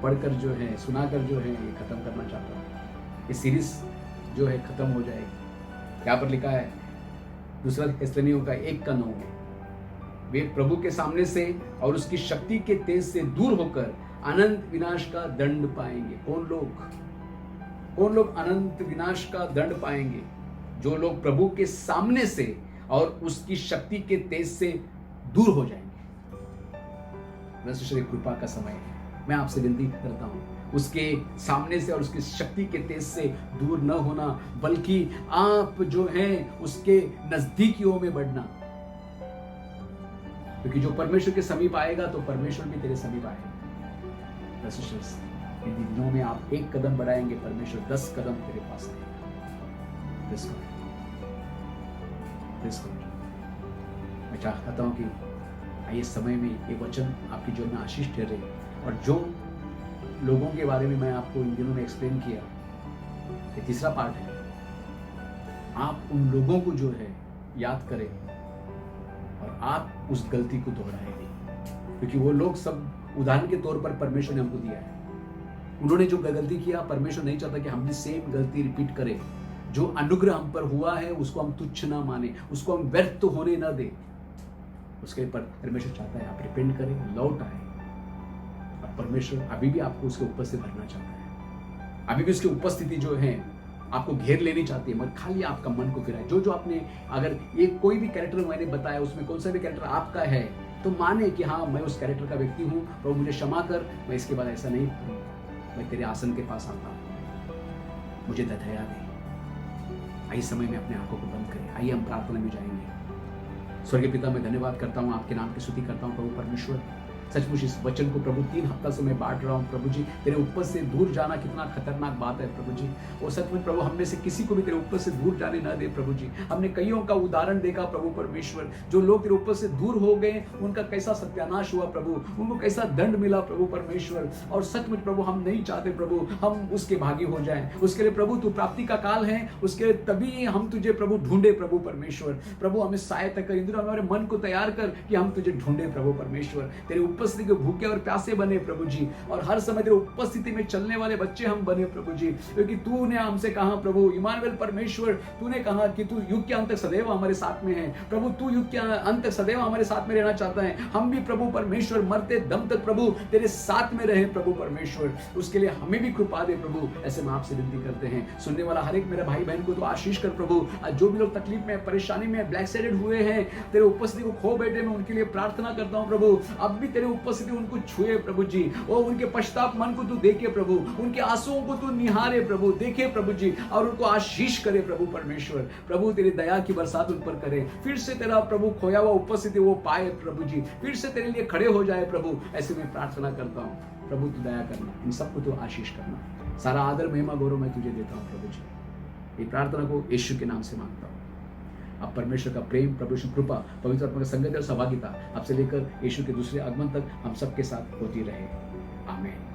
पढ़कर जो है, सुनाकर जो है ये खत्म करना चाहता हूँ। ये सीरीज जो है खत्म हो जाएगी। यहाँ पर लिखा है 2 थिस्सलुनीकियों का 1:9, वे प्रभु के सामने से और उसकी शक्ति के तेज से दूर होकर अनंत विनाश का दंड पाएंगे। कौन लोग अनंत विनाश का दंड पाएंगे? जो लोग प्रभु के सामने से और उसकी शक्ति के तेज से दूर हो जाएंगे। कृपा का समय है, मैं आपसे विनती करता हूं, उसके सामने से और उसकी शक्ति के तेज से दूर न होना, बल्कि आप जो हैं उसके नजदीकियों में बढ़ना। क्योंकि जो परमेश्वर के समीप आएगा तो परमेश्वर भी तेरे समीप आएगा। इन दिनों में आप 1 कदम बढ़ाएंगे, परमेश्वर 10 कदम तेरे पास आएगा। मैं चाहता हूं कि आइए समय में ये वचन आपकी जीवन में आशीष ठहरे। और जो लोगों के बारे में मैं आपको इन दिनों में एक्सप्लेन किया, ये तीसरा पार्ट है। आप उन लोगों को जो है याद करें और आप उस गलती को दोहराएंगे, क्योंकि वो लोग सब उदाहरण के तौर पर परमेश्वर ने हमको दिया है। उन्होंने जो गलती किया, परमेश्वर नहीं चाहता कि हम भी सेम गलती रिपीट करें। जो अनुग्रह हम पर हुआ है उसको हम तुच्छ ना माने, उसको हम व्यर्थ होने ना दे। उसके पर परमेश्वर चाहता है आप रिपेंट करें, लौट आए। और परमेश्वर अभी भी आपको उसके ऊपर से भरना चाहता है। अभी भी उसकी उपस्थिति जो है आपको घेर लेनी चाहती है, मगर खाली आपका मन को फिराए। जो आपने, अगर ये कोई भी कैरेक्टर मैंने बताया, उसमें कौन सा भी कैरेक्टर आपका है, तो माने कि हाँ मैं उस कैरेक्टर का व्यक्ति हूँ, और मुझे क्षमा कर, मैं इसके बाद ऐसा नहीं करूँगा। मैं तेरे आसन के पास आता हूँ, मुझे दया दे। आइए समय में अपने आंखों को बंद करें, आइए हम प्रार्थना में जाएंगे। स्वर्गीय पिता, मैं धन्यवाद करता हूँ, आपके नाम की स्तुति करता हूँ प्रभु परमेश्वर। सचमुच इस वचन को प्रभु 3 हफ्ता से मैं बांट रहा हूँ प्रभु जी। तेरे ऊपर से दूर जाना कितना खतरनाक बात है प्रभु जी। और सचमुच प्रभु हम में से किसी को भी तेरे ऊपर से दूर जाने ना दे प्रभु जी। हमने कईयों का उदाहरण देखा प्रभु परमेश्वर, जो लोग तेरे ऊपर से दूर हो गए, उनका कैसा सत्यानाश हुआ प्रभु, उनको कैसा दंड मिला प्रभु परमेश्वर। और सचमुच प्रभु हम नहीं चाहते प्रभु हम उसके भागी हो जाएं। उसके लिए प्रभु तू प्राप्ति का काल है, उसके लिए तभी हम तुझे प्रभु ढूंढे प्रभु परमेश्वर। प्रभु हमें सहायता कर, इंद्र हमारे मन को तैयार कर कि हम तुझे ढूंढे प्रभु परमेश्वर। तेरी उपस्थिति के भूखे और प्यासे बने प्रभु जी, और हर समय तेरे उपस्थिति में चलने वाले बच्चे हम बने प्रभु जी। क्योंकि तूने हमसे कहा प्रभु इमानुएल परमेश्वर, तूने कहा कि तू युग के अंत तक सदैव हमारे साथ में है प्रभु। तू युग के अंत तक सदैव हमारे साथ में रहना चाहता है। हम भी प्रभु परमेश्वर मरते दम तक प्रभु तेरे साथ में रहे प्रभु परमेश्वर। उसके लिए हमें भी कृपा दे प्रभु। ऐसे में आपसे विनती करते हैं, सुनने वाला हर एक मेरा भाई बहन को तो आशीष कर प्रभु। जो भी लोग तकलीफ में, परेशानी में, ब्लैक साइडेड हुए हैं, तेरे उपस्थिति को खो बैठे, मैं उनके लिए प्रार्थना करता हूं प्रभु। अब भी तेरे उपस्थिति उनको छुए प्रभु जी, और उनके पश्चाताप मन को तू देखे प्रभु, उनके आंसुओं को तू निहारे प्रभु, देखे प्रभु जी, और उनको आशीष करे प्रभु परमेश्वर। प्रभु तेरी दया की बरसात उन पर करे, फिर से तेरा प्रभु खोया हुआ उपस्थिति वो पाए प्रभु जी, फिर से तेरे लिए खड़े हो जाए प्रभु। ऐसे में प्रार्थना करता हूँ प्रभु, तू दया करना, इन सबको तू आशीष करना। सारा आदर महिमा गौरव मैं तुझे देता हूँ प्रभु जी। ये प्रार्थना को यीशु के नाम से मांगता हूँ। अब परमेश्वर का प्रेम, परमेश्वर कृपा, पवित्र आत्मा का संगति और सहभागिता आपसे लेकर यीशु के दूसरे आगमन तक हम सबके साथ होती रहे। आमीन।